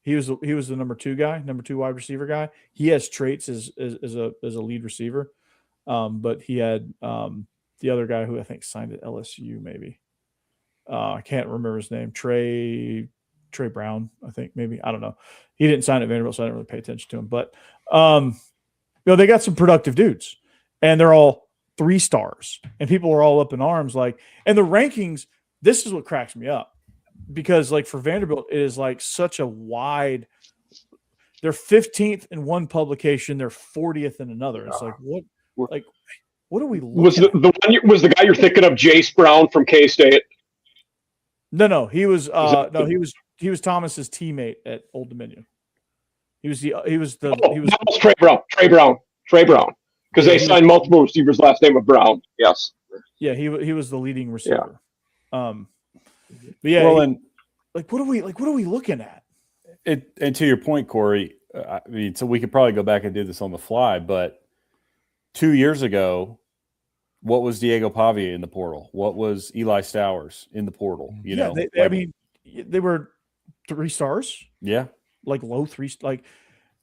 He was the number 2 wide receiver guy. He has traits as a lead receiver, but he had the other guy who I think signed at LSU, maybe. I can't remember his name. Trey Brown, I think, maybe. I don't know. He didn't sign at Vanderbilt, so I didn't really pay attention to him. But they got some productive dudes, and they're all 3 stars, and people are all up in arms. Like, and the rankings, this is what cracks me up, because like for Vanderbilt, it is like such a wide. They're 15th in one publication, they're 40th in another. It's like, what are we looking at? Was the guy you're thinking of Jace Brown from K-State? No, he was he was Thomas's teammate at Old Dominion. That was Trey Brown. Because they signed multiple receivers. Last name of Brown. Yes. Yeah, he was the leading receiver. Yeah. But yeah, well, what are we looking at? And to your point, Corey, I mean, so we could probably go back and do this on the fly, but 2 years ago, what was Diego Pavia in the portal? What was Eli Stowers in the portal? You know, I mean, they were 3 stars. Yeah, like low 3. Like,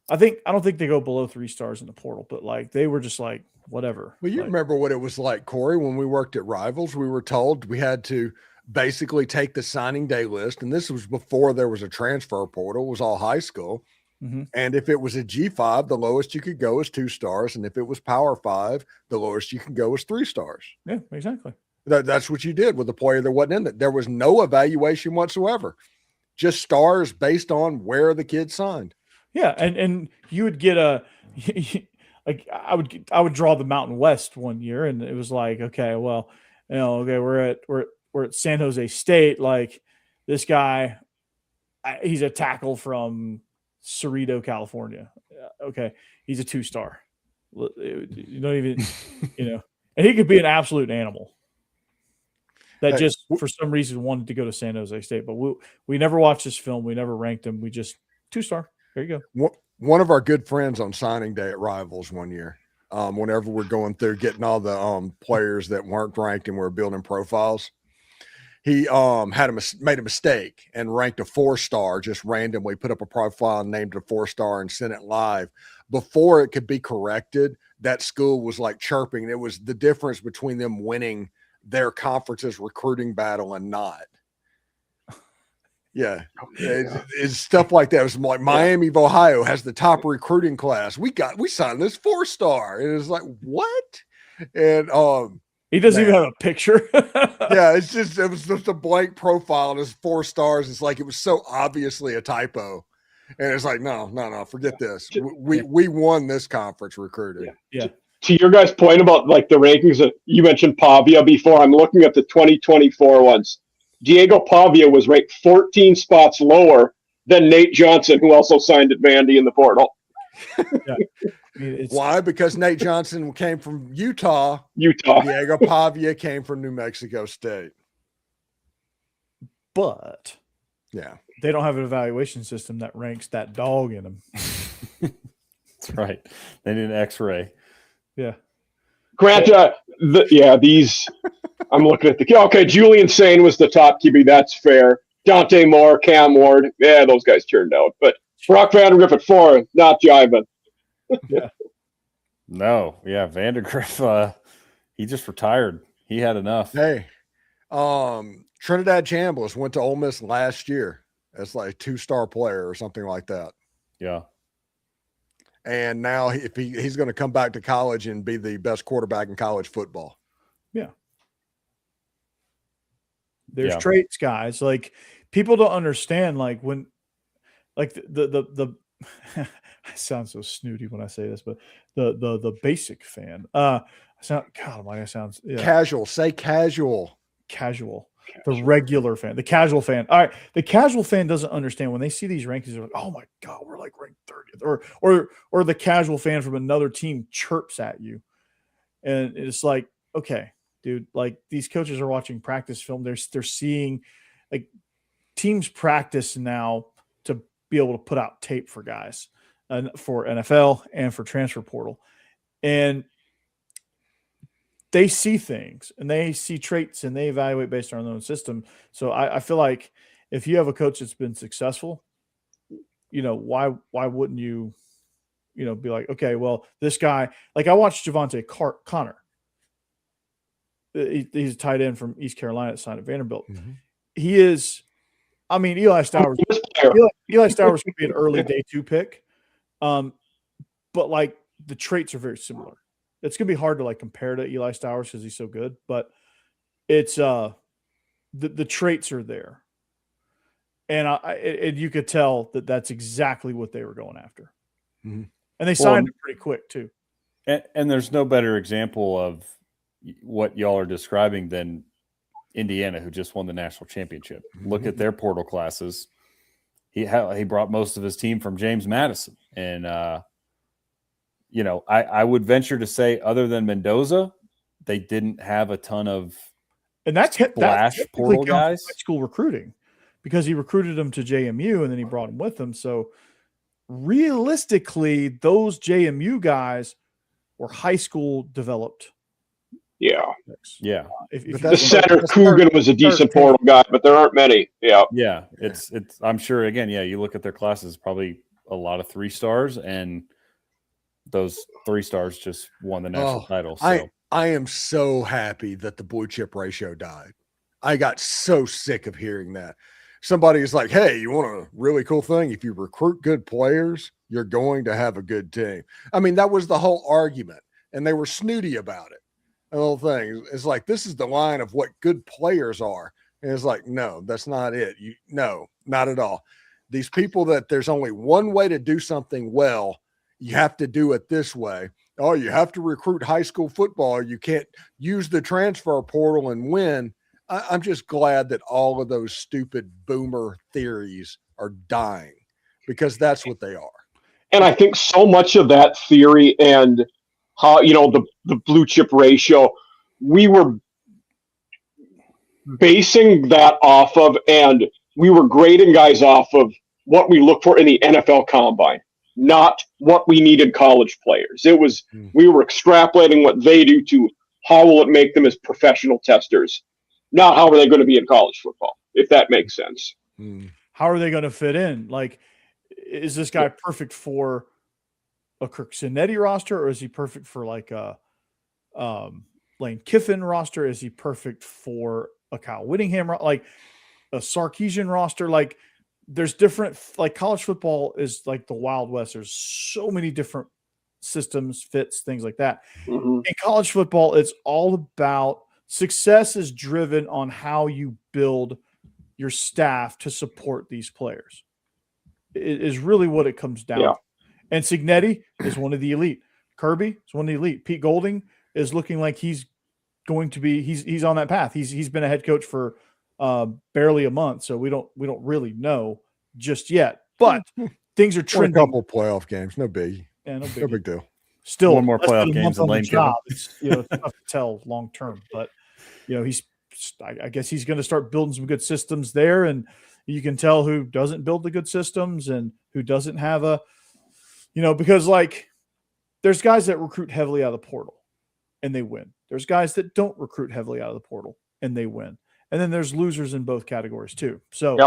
I don't think they go below 3 stars in the portal, but like they were just like whatever. Well, you remember what it was like, Corey, when we worked at Rivals. We were told we had to basically take the signing day list, and this was before there was a transfer portal. It was all high school. Mm-hmm. And if it was a G5, the lowest you could go is 2 stars. And if it was Power 5, the lowest you can go is 3 stars. Yeah, exactly. That's what you did with the player that wasn't in it. There was no evaluation whatsoever, just stars based on where the kid signed. Yeah, and you would get like I would draw the Mountain West one year, and it was like, okay, well, we're at San Jose State. Like, this guy, he's a tackle from Cerrito, California. Okay, he's a 2-star. You don't even, and he could be an absolute animal that just for some reason wanted to go to San Jose State. But we never watched this film. We never ranked him. We just 2-star. There you go. One of our good friends on signing day at Rivals one year, whenever we're going through getting all the players that weren't ranked and we're building profiles, he made a mistake and ranked a 4-star, just randomly put up a profile and named it a 4-star and sent it live. Before it could be corrected, that school was like chirping. It was the difference between them winning their conference's recruiting battle and not. Yeah, it's stuff like that. It was like Miami of Ohio has the top recruiting class. We signed this 4-star, and it's like, what? And he doesn't even have a picture. Yeah, it was just a blank profile, and it's 4 stars. It's like it was so obviously a typo, and it's like, no, forget this. We won this conference recruiting. Yeah. To your guys' point about like the rankings that you mentioned Pavia before, I'm looking at the 2024 ones. Diego Pavia was ranked 14 spots lower than Nate Johnson, who also signed at Vandy in the portal. Yeah. Why? Because Nate Johnson came from Utah. Diego Pavia came from New Mexico State. But yeah, they don't have an evaluation system that ranks that dog in them. That's right. They need an X-ray. Yeah. Grant, these. I'm looking at okay. Julian Sane was the top QB. That's fair. Dante Moore, Cam Ward. Yeah, those guys turned out. But Brock Vandergriff at 4, not jiving. Yeah. No. Yeah. Vandergriff, he just retired. He had enough. Hey, Trinidad Chambliss went to Ole Miss last year as like a 2-star player or something like that. Yeah. And now if he's going to come back to college and be the best quarterback in college football. Yeah. There's traits, guys. Like, people don't understand, like, when, like, the I sound so snooty when I say this, but the basic fan. God Almighty, sounds casual. Say casual. Casual. The regular fan, the casual fan. All right, the casual fan doesn't understand when they see these rankings. They're like, "Oh my god, we're like ranked 30th," or the casual fan from another team chirps at you, and it's like, okay, dude, like these coaches are watching practice film. They're seeing like teams practice now to be able to put out tape for guys, for NFL and for transfer portal, and they see things and they see traits and they evaluate based on their own system. So I feel like if you have a coach that's been successful, why wouldn't you, be like, okay, well, this guy, like I watched Javante Connor. He's a tight end from East Carolina that signed at Vanderbilt. Mm-hmm. He is, Eli Stowers. Eli Stowers could be an early day 2 pick. But like the traits are very similar. It's going to be hard to like compare to Eli Stowers because he's so good, but it's the traits are there. And you could tell that that's exactly what they were going after. Mm-hmm. And they signed him pretty quick too. And there's no better example of what y'all are describing than Indiana, who just won the national championship. Mm-hmm. Look at their portal classes. He brought most of his team from James Madison. And, I would venture to say, other than Mendoza, they didn't have a ton of splash portal guys. High school recruiting, because he recruited them to JMU and then he brought them with him. So realistically, those JMU guys were high school developed. Yeah. Yeah. The center Coogan was a decent portal guy, but there aren't many. Yeah. Yeah. It's I'm sure, again, you look at their classes, probably a lot of 3 stars, and those 3 stars just won the national title. So I am so happy that the blue chip ratio died. I got so sick of hearing that. Somebody is like, hey, you want a really cool thing? If you recruit good players, you're going to have a good team. That was the whole argument, and they were snooty about it. The whole thing is like, this is the line of what good players are. And it's like, no, that's not it. No, not at all. These people that there's only one way to do something well, you have to do it this way. Oh, you have to recruit high school football. You can't use the transfer portal and win. I'm just glad that all of those stupid boomer theories are dying, because that's what they are. And I think so much of that theory and how, the blue chip ratio, we were basing that off of, and we were grading guys off of what we look for in the NFL combine, not what we needed college players. It was, we were extrapolating what they do to how will it make them as professional testers, not how are they going to be in college football, if that makes sense. How are they going to fit in? Like, is this guy perfect for a Kirk Cinetti roster, or is he perfect for like a Lane Kiffin roster? Is he perfect for a Kyle Whittingham, like a Sarkisian roster? Like, there's different, like college football is like the Wild West. There's so many different systems, fits, things like that. In college football, it's all about success is driven on how you build your staff to support these players. It is really what it comes down to. And Cignetti is one of the elite. Kirby is one of the elite. Pete Golding is looking like he's going to be, he's on that path. He's been a head coach for barely a month, so we don't really know just yet. But things are trending. A couple playoff games, no big. Yeah, no big deal. Still, one more playoff games than Lane Kiffin. It's tough to tell long term, but I guess he's going to start building some good systems there, and you can tell who doesn't build the good systems and who doesn't have a, because like there's guys that recruit heavily out of the portal and they win. There's guys that don't recruit heavily out of the portal and they win. And then there's losers in both categories too. So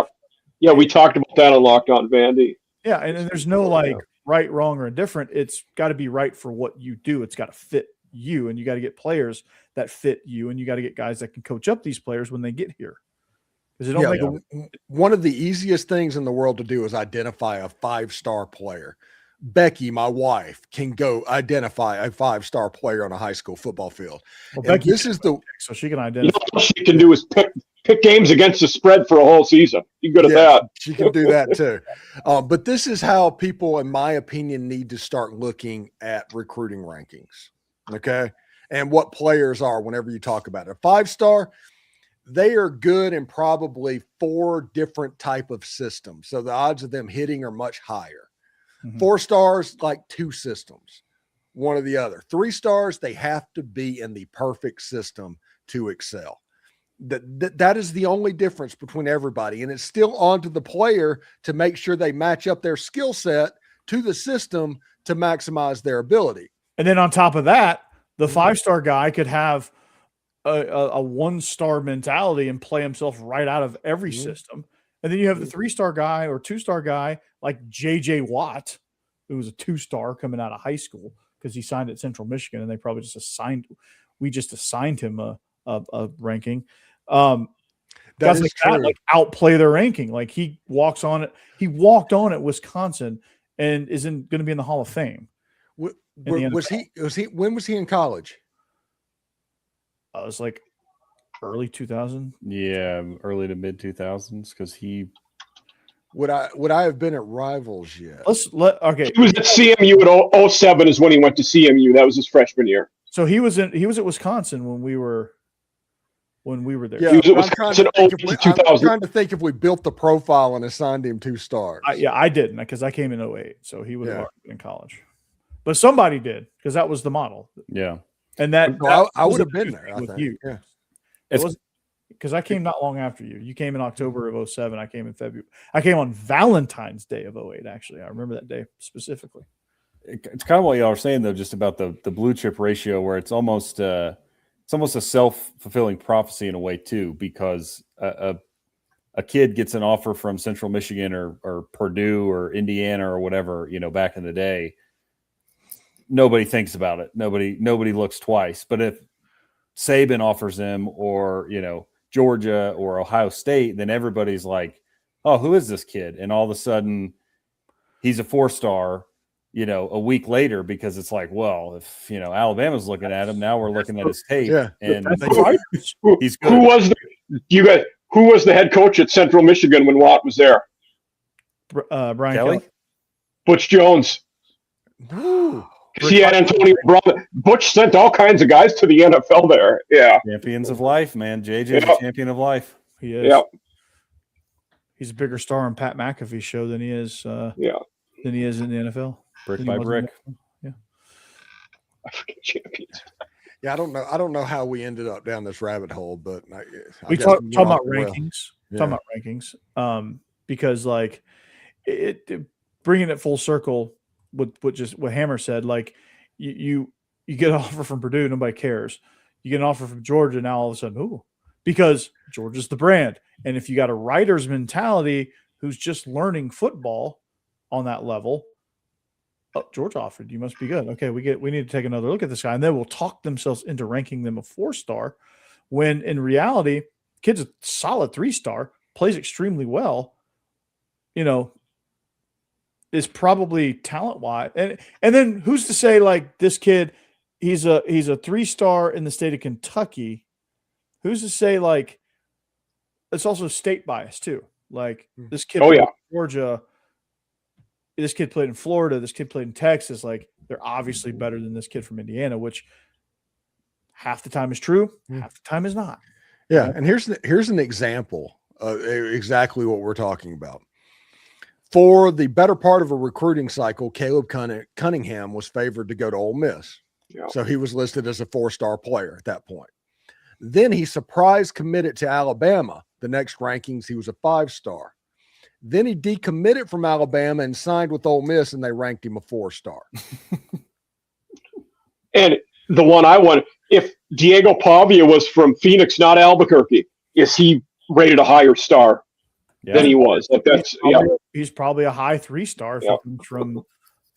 yeah, we talked about that on Locked On Vandy. Yeah, and there's no like right, wrong, or indifferent. It's got to be right for what you do. It's got to fit you, and you got to get players that fit you, and you got to get guys that can coach up these players when they get here. Because one of the easiest things in the world to do is identify a 5-star player. Becky, my wife, can go identify a 5-star player on a high school football field. Well, Becky, this is the so she can identify. All she can do is pick pick games against the spread for a whole season. You're good at that. She can do that too. But this is how people, in my opinion, need to start looking at recruiting rankings. Okay. And what players are whenever you talk about it. A 5-star, they are good in probably 4 different type of systems. So the odds of them hitting are much higher. 4 stars, like 2 systems, one or the other. 3 stars, they have to be in the perfect system to excel. That is the only difference between everybody. And it's still on to the player to make sure they match up their skill set to the system to maximize their ability. And then on top of that, the 5-star guy could have a 1-star mentality and play himself right out of every system. And then you have the 3-star guy or 2-star guy like J.J. Watt, who was a 2-star coming out of high school because he signed at Central Michigan, and they probably just assigned him a ranking. Guys like that, like, outplay their ranking. Like, he walked on at Wisconsin and isn't going to be in the Hall of Fame. When was he in college? It was like early 2000. Yeah, early to mid 2000s, because he would I have been at Rivals yet? Okay. He was at CMU at 07 is when he went to CMU. That was his freshman year. So he was at Wisconsin when we were there. Yeah, I'm trying to think if we built the profile and assigned him 2 stars. I didn't, because I came in 08, so he would have already been in college. But somebody did, because that was the model. Yeah. And I would have been there with you. Yeah. It was because I came not long after you. You came in October of 07. I came in February. I came on Valentine's Day of 08, actually. I remember that day specifically. It's kind of what y'all are saying, though, just about the blue chip ratio, where it's almost a self-fulfilling prophecy in a way, too, because a kid gets an offer from Central Michigan or Purdue or Indiana or whatever, back in the day. Nobody thinks about it. Nobody looks twice. But if Saban offers him, or Georgia or Ohio State, then everybody's like, "Oh, who is this kid?" And all of a sudden, he's a 4-star. A week later, because it's like, well, if Alabama's looking at him, now we're looking at his tape. Yeah. And he's good. Who was the head coach at Central Michigan when Watt was there? Brian Kelly. Butch Jones. No. He had Antonio Brown. Butch sent all kinds of guys to the NFL there. Yeah. Champions of life, man. JJ's a champion of life. He is. Yep. He's a bigger star on Pat McAfee's show than he is than he is in the NFL. Brick by brick. Yeah. Champions. Yeah, I don't know how we ended up down this rabbit hole, but we talking about rankings. Talking about rankings. Because like it bringing it full circle with what Hammer said, like you get an offer from Purdue, nobody cares. You get an offer from Georgia, now all of a sudden, because Georgia's the brand. And if you got a writer's mentality who's just learning football on that level, Georgia offered, you must be good. Okay, we need to take another look at this guy, and they will talk themselves into ranking them a 4-star, when in reality, kid's a solid 3-star, plays extremely well, is probably talent-wise. And then who's to say, like, this kid, he's a 3-star in the state of Kentucky. Who's to say, like, it's also state bias too. Like, this kid played in Georgia, this kid played in Florida, this kid played in Texas. Like, they're obviously better than this kid from Indiana, which half the time is true, half the time is not. Yeah, and here's an example of exactly what we're talking about. For the better part of a recruiting cycle, Caleb Cunningham was favored to go to Ole Miss. Yeah. So he was listed as a 4-star player at that point. Then he surprise committed to Alabama. The next rankings, he was a 5-star. Then he decommitted from Alabama and signed with Ole Miss, and they ranked him a 4-star. And the one I want, if Diego Pavia was from Phoenix, not Albuquerque, is he rated a higher star than he was? He's probably a high 3-star if he comes from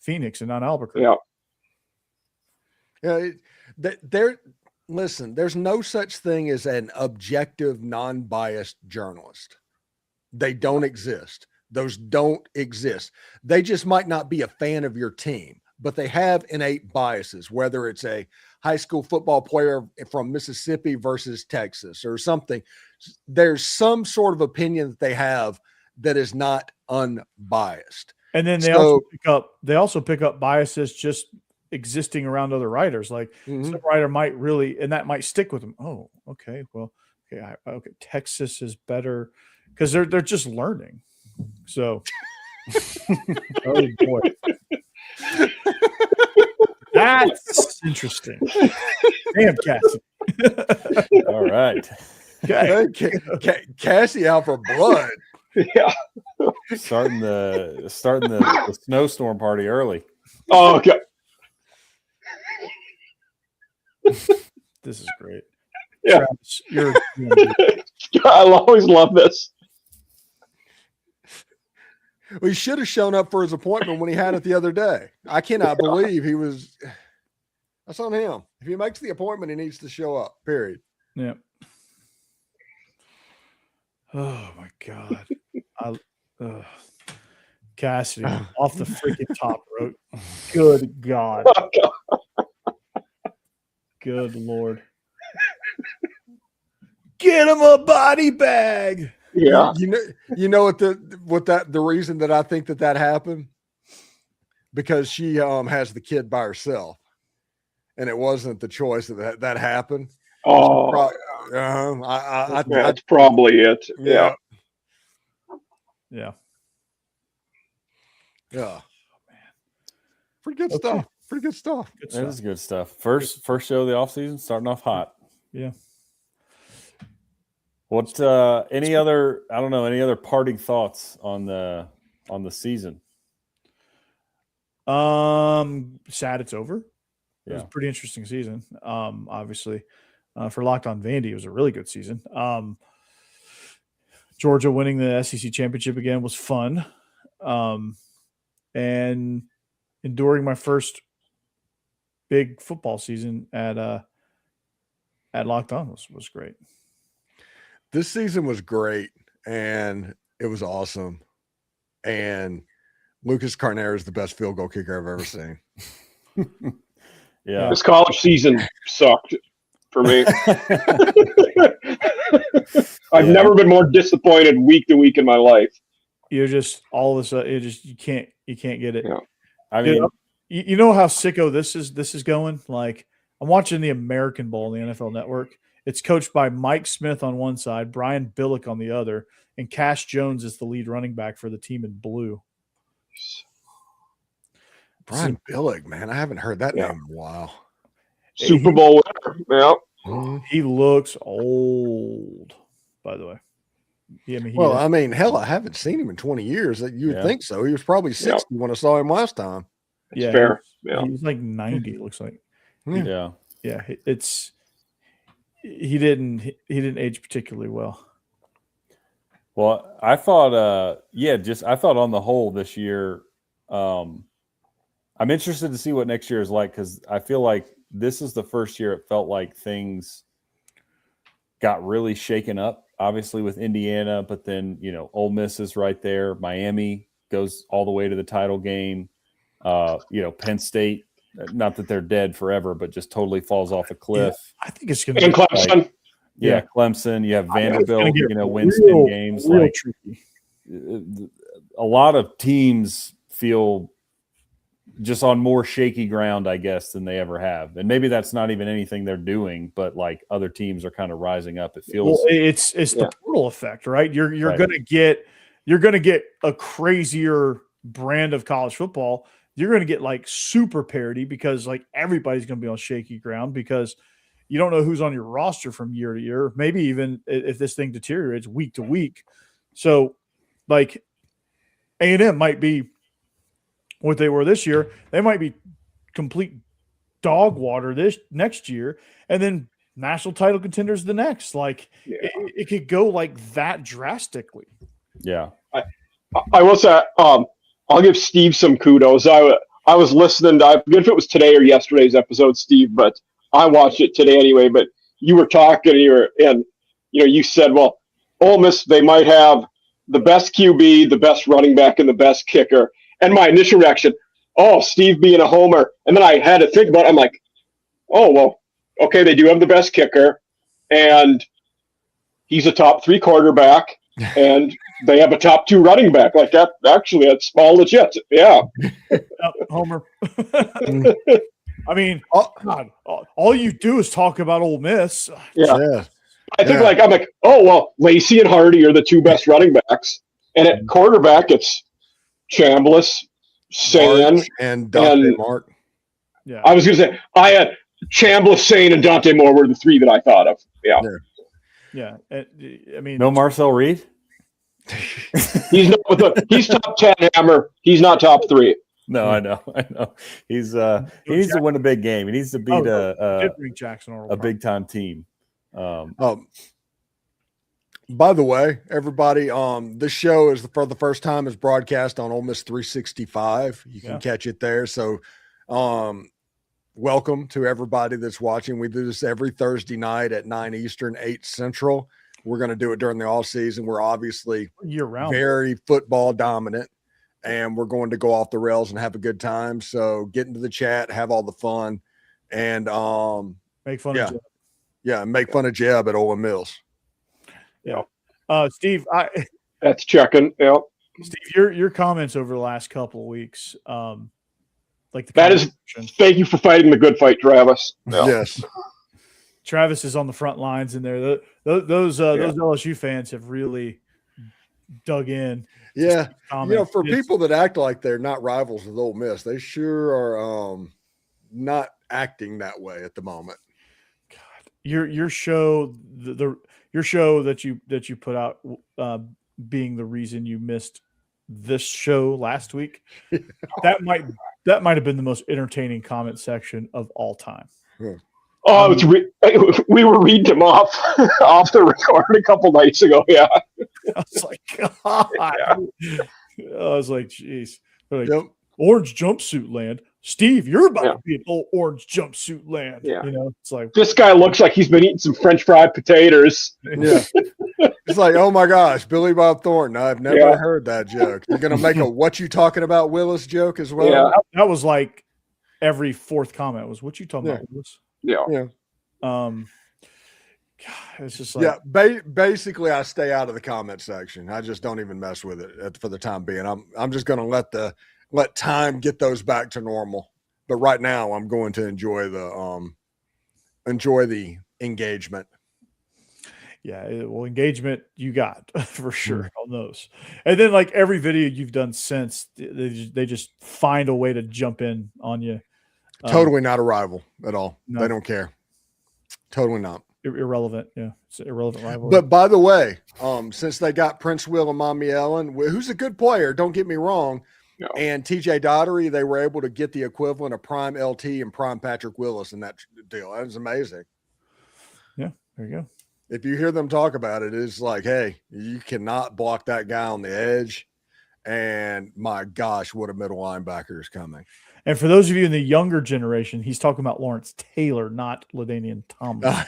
Phoenix and not Albuquerque. Listen, there's no such thing as an objective, non-biased journalist. They don't exist. Those don't exist. They just might not be a fan of your team. but they have innate biases, whether it's a high school football player from Mississippi versus Texas or something. There's some sort of opinion that they have that is not unbiased. And then they also pick up biases just existing around other writers. Like some writer might really, and that might stick with them. Oh, okay. Well, okay. Texas is better because they're just learning. So, oh boy, that's interesting. Damn, Cassie. All right. Cassie out for blood. Yeah. Starting the snowstorm party early. Oh, okay. This is great. Yeah. Travis, I'll always love this. Well, he should have shown up for his appointment when he had it the other day. I cannot believe he was. That's on him. If he makes the appointment, he needs to show up, period. Yeah. Oh, my God. Cassidy off the freaking top rope. Good God. Good Lord. Get him a body bag. Yeah. You know what the reason that I think that happened? Because she has the kid by herself. And it wasn't the choice that happened. Oh, that's probably it. Yeah. Yeah. Yeah. Oh, man. Pretty good stuff. Pretty good stuff. That is good stuff. First show of the offseason, starting off hot. Yeah. What any other parting thoughts on the season? Sad it's over. It was a pretty interesting season. Obviously, for Locked On Vandy, it was a really good season. Georgia winning the SEC championship again was fun. And enduring my first big football season at Locked On was great. This season was great, and it was awesome. And Lucas Carnera is the best field goal kicker I've ever seen. Yeah. This college season sucked for me. I've never been more disappointed week to week in my life. You're just all of a sudden, you can't get it. Yeah. I mean, you know how sicko this is going? Like, I'm watching the American Bowl on the NFL Network. It's coached by Mike Smith on one side, Brian Billick on the other, and Cash Jones is the lead running back for the team in blue. Brian Billick, man, I haven't heard that name in a while. Super Bowl winner. Yeah. He looks old, by the way. Hell, I haven't seen him in 20 years. You would think so. He was probably 60 when I saw him last time. That's fair. He was like 90, it looks like. Yeah. Yeah, he didn't age particularly well. Well, I thought I thought on the whole this year, I'm interested to see what next year is like, because I feel like this is the first year it felt like things got really shaken up, obviously with Indiana, but then, Ole Miss is right there. Miami goes all the way to the title game. Penn State, not that they're dead forever, but just totally falls off a cliff. Yeah, I think it's going to be Clemson. Clemson. You have Vanderbilt, wins 10 games. Real tricky. A lot of teams feel just on more shaky ground, I guess, than they ever have. And maybe that's not even anything they're doing, but like other teams are kind of rising up. It feels it's the portal effect, right? You're going to get a crazier brand of college football. You're going to get like super parity because like everybody's going to be on shaky ground because you don't know who's on your roster from year to year, maybe even if this thing deteriorates week to week. So like A&M might be what they were this year. They might be complete dog water this next year, and then national title contenders the next. Like it could go like that drastically. Yeah. I will say, I'll give Steve some kudos. I was listening to, I forget if it was today or yesterday's episode, Steve, but I watched it today anyway. But you were talking, and you said, well, Ole Miss, they might have the best QB, the best running back, and the best kicker. And my initial reaction, oh, Steve being a homer. And then I had to think about it. I'm like, oh, well, okay, they do have the best kicker, and he's a top 3 quarterback, and they have a top 2 running back. Like that, actually, that's all legit. Yeah. Homer. I mean, God, all you do is talk about Ole Miss. Yeah. I think I'm like, oh, well, Lacey and Hardy are the 2 best running backs. And at quarterback, it's Chambliss, Sane, and Dante Mark. Yeah. I was going to say, I had Chambliss, Sane, and Dante Moore were the 3 that I thought of. Yeah. Yeah. I mean, no Marcel Reed? He's not he's top 10 hammer. He's not top 3. No, I know. He's he needs to win a big game. He needs to beat a big time team. By the way, everybody, this show is for the first time is broadcast on Ole Miss 365. You can catch it there. So, welcome to everybody that's watching. We do this every Thursday night at 9 Eastern, 8 Central. We're going to do it during the off season. We're obviously year-round, very football dominant, and we're going to go off the rails and have a good time. So get into the chat, have all the fun, and make fun of Jeb. Yeah, make fun of Jeb at Ole Mills. Yeah. Steve, that's checking. Yeah. Steve, your comments over the last couple of weeks, like thank you for fighting the good fight, Travis. Yeah. Yes. Travis is on the front lines in there. Those LSU fans have really dug in. Yeah. For people that act like they're not rivals with Ole Miss, they sure are not acting that way at the moment. God, your show, your show that you put out being the reason you missed this show last week, that might have been the most entertaining comment section of all time. Yeah. Oh, we were reading him off the record a couple nights ago. Yeah, I was like, God. Yeah. I was like, geez. Like, orange jumpsuit land. Steve, you're about to be an orange jumpsuit land. Yeah. It's like this guy looks like he's been eating some French fried potatoes. Yeah. It's like, oh my gosh, Billy Bob Thornton. I've never heard that joke. You're gonna make a "what you talking about, Willis" joke as well. Yeah, that was like every fourth comment was "what you talking about, Willis." Yeah. God, it's just like basically I stay out of the comment section. I just don't even mess with it for the time being. I'm just going to let time get those back to normal. But right now I'm going to enjoy the engagement. Yeah, well, engagement you got for sure on those. And then like every video you've done since, they just find a way to jump in on you. Totally not a rival at all. No. They don't care. Totally not. Irrelevant. Yeah. It's an irrelevant rival. But by the way, since they got Prince Will and Mommy Ellen, who's a good player, don't get me wrong, and TJ Daugherty, they were able to get the equivalent of prime LT and prime Patrick Willis in that deal. That was amazing. Yeah, there you go. If you hear them talk about it, it's like, hey, you cannot block that guy on the edge. And my gosh, what a middle linebacker is coming. And for those of you in the younger generation, he's talking about Lawrence Taylor, not LaDainian Thomas.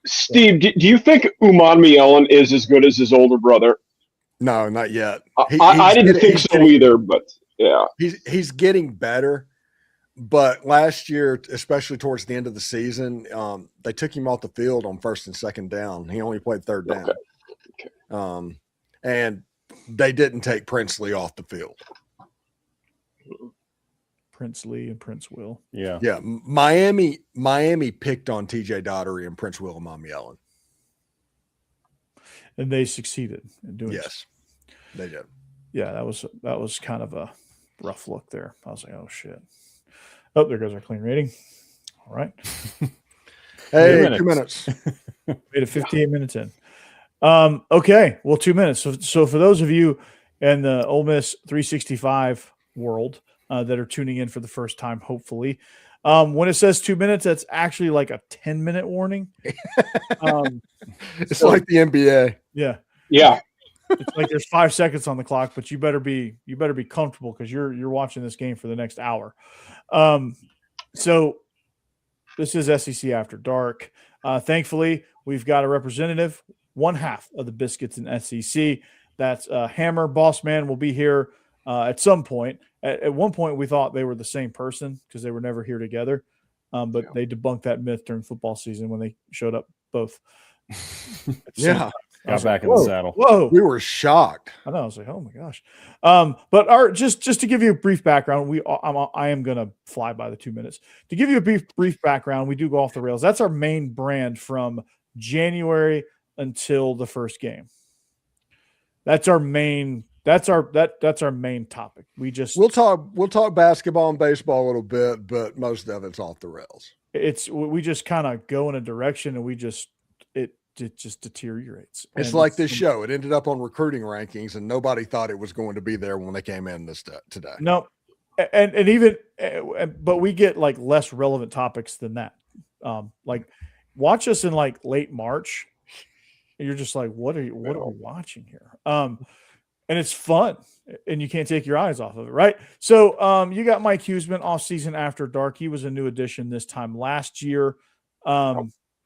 Steve, do you think Umanmi Ellen is as good as his older brother? No, not yet. I didn't think so either, but yeah. He's getting better. But last year, especially towards the end of the season, they took him off the field on first and second down. He only played third down. Okay. And they didn't take Princely off the field. Prince Lee and Prince Will. Yeah. Miami picked on TJ Daugherty and Prince Will and Mommy Ellen. And they succeeded in doing Yes, they did. Yeah, that was kind of a rough look there. I was like, oh shit. Oh, there goes our clean rating. All right. Hey, 2 minutes. Made it 58 minutes in. Okay. Well, 2 minutes. So for those of you in the Ole Miss 365 world that are tuning in for the first time, hopefully, when it says 2 minutes, that's actually like a 10-minute warning. It's like the NBA. Yeah. Yeah. It's like there's 5 seconds on the clock, but you better be comfortable because you're watching this game for the next hour. So this is SEC After Dark. Thankfully, we've got a representative, one half of the Biscuits in SEC. That's Hammer. Boss Man will be here at some point. At one point, we thought they were the same person because they were never here together. But they debunked that myth during football season when they showed up both. Yeah. Got back in the saddle. Whoa. We were shocked. I know. I was like, oh my gosh. But just to give you a brief background, I am going to fly by the 2 minutes. To give you a brief background, we do go off the rails. That's our main brand from January until the first game. That's our main main topic. We'll talk basketball and baseball a little bit, but most of it's off the rails. We just kind of go in a direction and it just deteriorates. It's like this show. It ended up on recruiting rankings and nobody thought it was going to be there when they came in today. No. But we get like less relevant topics than that. Like watch us in like late March. And you're just like, what are we watching here? And it's fun and you can't take your eyes off of it. Right. So, you got Mike Huseman Offseason After Dark. He was a new addition this time last year.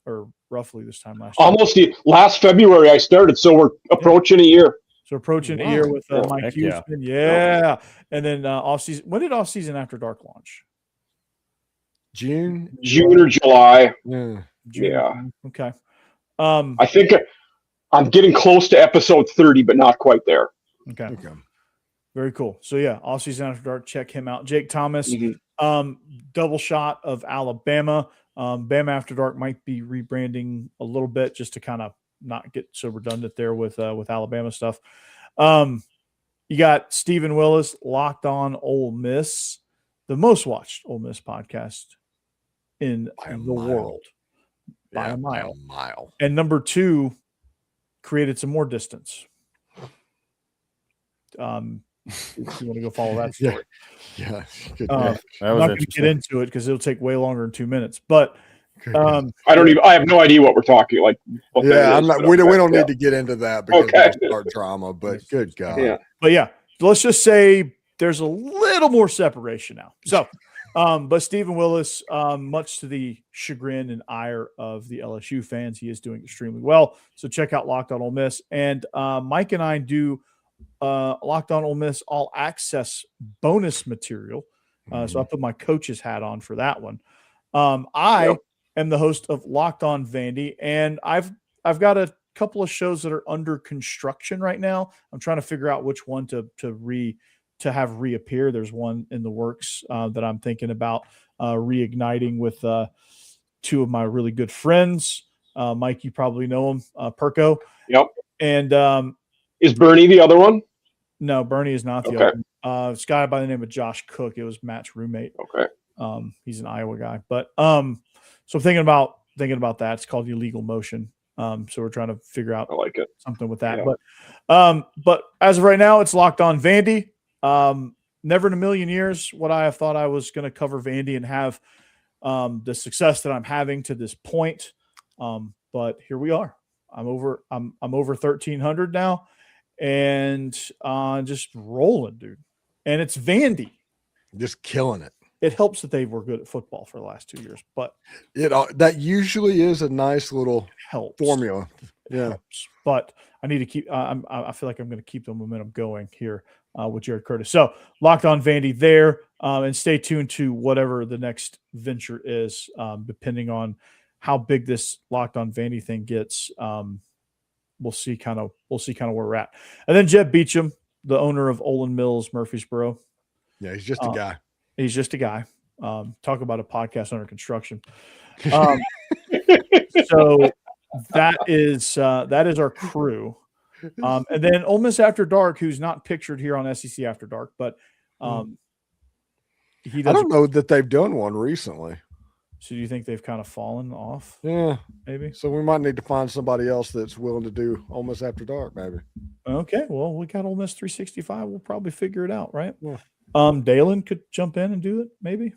Or roughly this time last year. Almost last February I started. So we're approaching a year. So approaching a year with Mike Huseman. Yeah. And then offseason. When did Offseason After Dark launch? June or July. Yeah. June. Yeah. Okay. I think I'm getting close to episode 30, but not quite there. Okay. Very cool. So yeah, Offseason After Dark. Check him out. Jake Thomas. Double shot of Alabama. Bama After Dark might be rebranding a little bit just to kind of not get so redundant there with Alabama stuff. You got Stephen Willis, Locked On Ole Miss, the most watched Ole Miss podcast in the world by a mile. And number 2 created some more distance. If you want to go follow that story. Yeah. I'm not going to get into it because it'll take way longer than 2 minutes. But I have no idea what we're talking like. We don't need to get into that because it's our drama. But good God. Yeah. But yeah, let's just say there's a little more separation now. So, but Stephen Willis, much to the chagrin and ire of the LSU fans, he is doing extremely well. So check out Locked On Ole Miss, and Mike and I do Locked On Ole Miss All Access bonus material. So I put my coach's hat on for that one. I am the host of Locked On Vandy, and I've got a couple of shows that are under construction right now. I'm trying to figure out which one to have reappear. There's one in the works that I'm thinking about reigniting with 2 of my really good friends. Mike, you probably know him, Perko. Yep. And is Bernie the other one? No, Bernie is not the other one. This guy by the name of Josh Cook. It was Matt's roommate. Okay. He's an Iowa guy. But so I'm thinking about that. It's called Illegal Motion. So we're trying to figure out something with that. Yeah. But as of right now, it's Locked On Vandy. Never in a million years would I have thought I was going to cover Vandy and have the success that I'm having to this point. But here we are. I'm over 1,300 now. And just rolling, dude. And it's Vandy. Just killing it. It helps that they were good at football for the last 2 years, but that usually is a nice little formula. Helps. But I need to keep. I feel like I'm going to keep the momentum going here with Jared Curtis. So Locked On Vandy there, and stay tuned to whatever the next venture is, depending on how big this Locked On Vandy thing gets. We'll see kind of where we're at. And then Jeb Beecham, the owner of Olin Mills, Murfreesboro. Yeah, he's just a guy. He's just a guy. Talk about a podcast under construction. So that is our crew. And then Ole Miss After Dark, who's not pictured here on SEC After Dark, but I don't know that they've done one recently. So do you think they've kind of fallen off? Yeah, maybe. So we might need to find somebody else that's willing to do Ole Miss After Dark, maybe. Okay, well, we got Ole Miss 365. We'll probably figure it out, right? Yeah. Dalen could jump in and do it, maybe.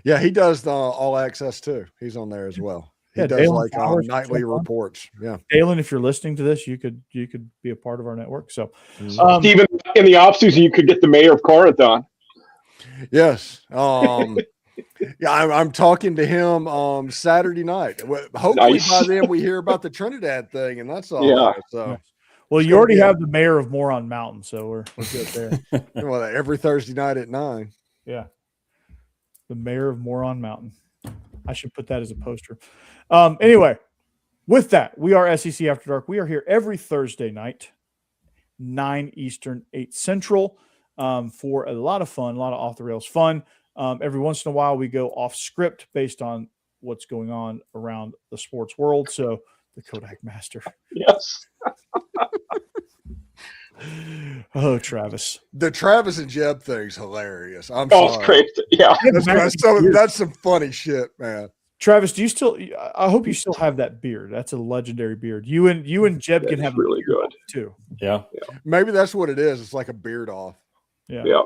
Yeah, he does the All Access too. He's on there as well. He does Dalen like nightly reports. Yeah, Dalen, if you're listening to this, you could be a part of our network. So, Stephen, in the offseason, you could get the mayor of Corinth on. Yes. Yeah, I'm talking to him Saturday night. Hopefully by then we hear about the Trinidad thing, and that's all. Yeah. So, Well, you already have the mayor of Moron Mountain, so we're good there. Well, every Thursday night at 9. Yeah. The mayor of Moron Mountain. I should put that as a poster. Anyway, with that, we are SEC After Dark. We are here every Thursday night, 9 Eastern, 8 Central, for a lot of fun, a lot of off the rails fun. Every once in a while, we go off script based on what's going on around the sports world. So the Kodak Master. Yes. Oh, Travis. The Travis and Jeb thing's hilarious. I'm sorry. It's great. Yeah. That's some funny shit, man. Travis, do you still? I hope you still have that beard. That's a legendary beard. You and Jeb can have really good too. Yeah. Maybe that's what it is. It's like a beard off. Yeah.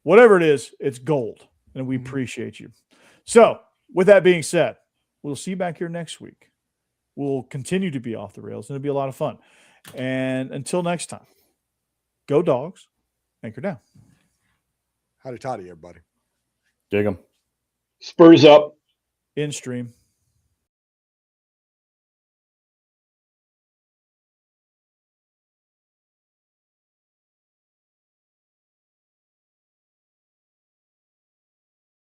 Whatever it is, it's gold, and we appreciate you. So, with that being said, we'll see you back here next week. We'll continue to be off the rails, and it'll be a lot of fun. And until next time, go Dogs, anchor down. Howdy toddy, everybody. Dig 'em. Spurs up. In stream.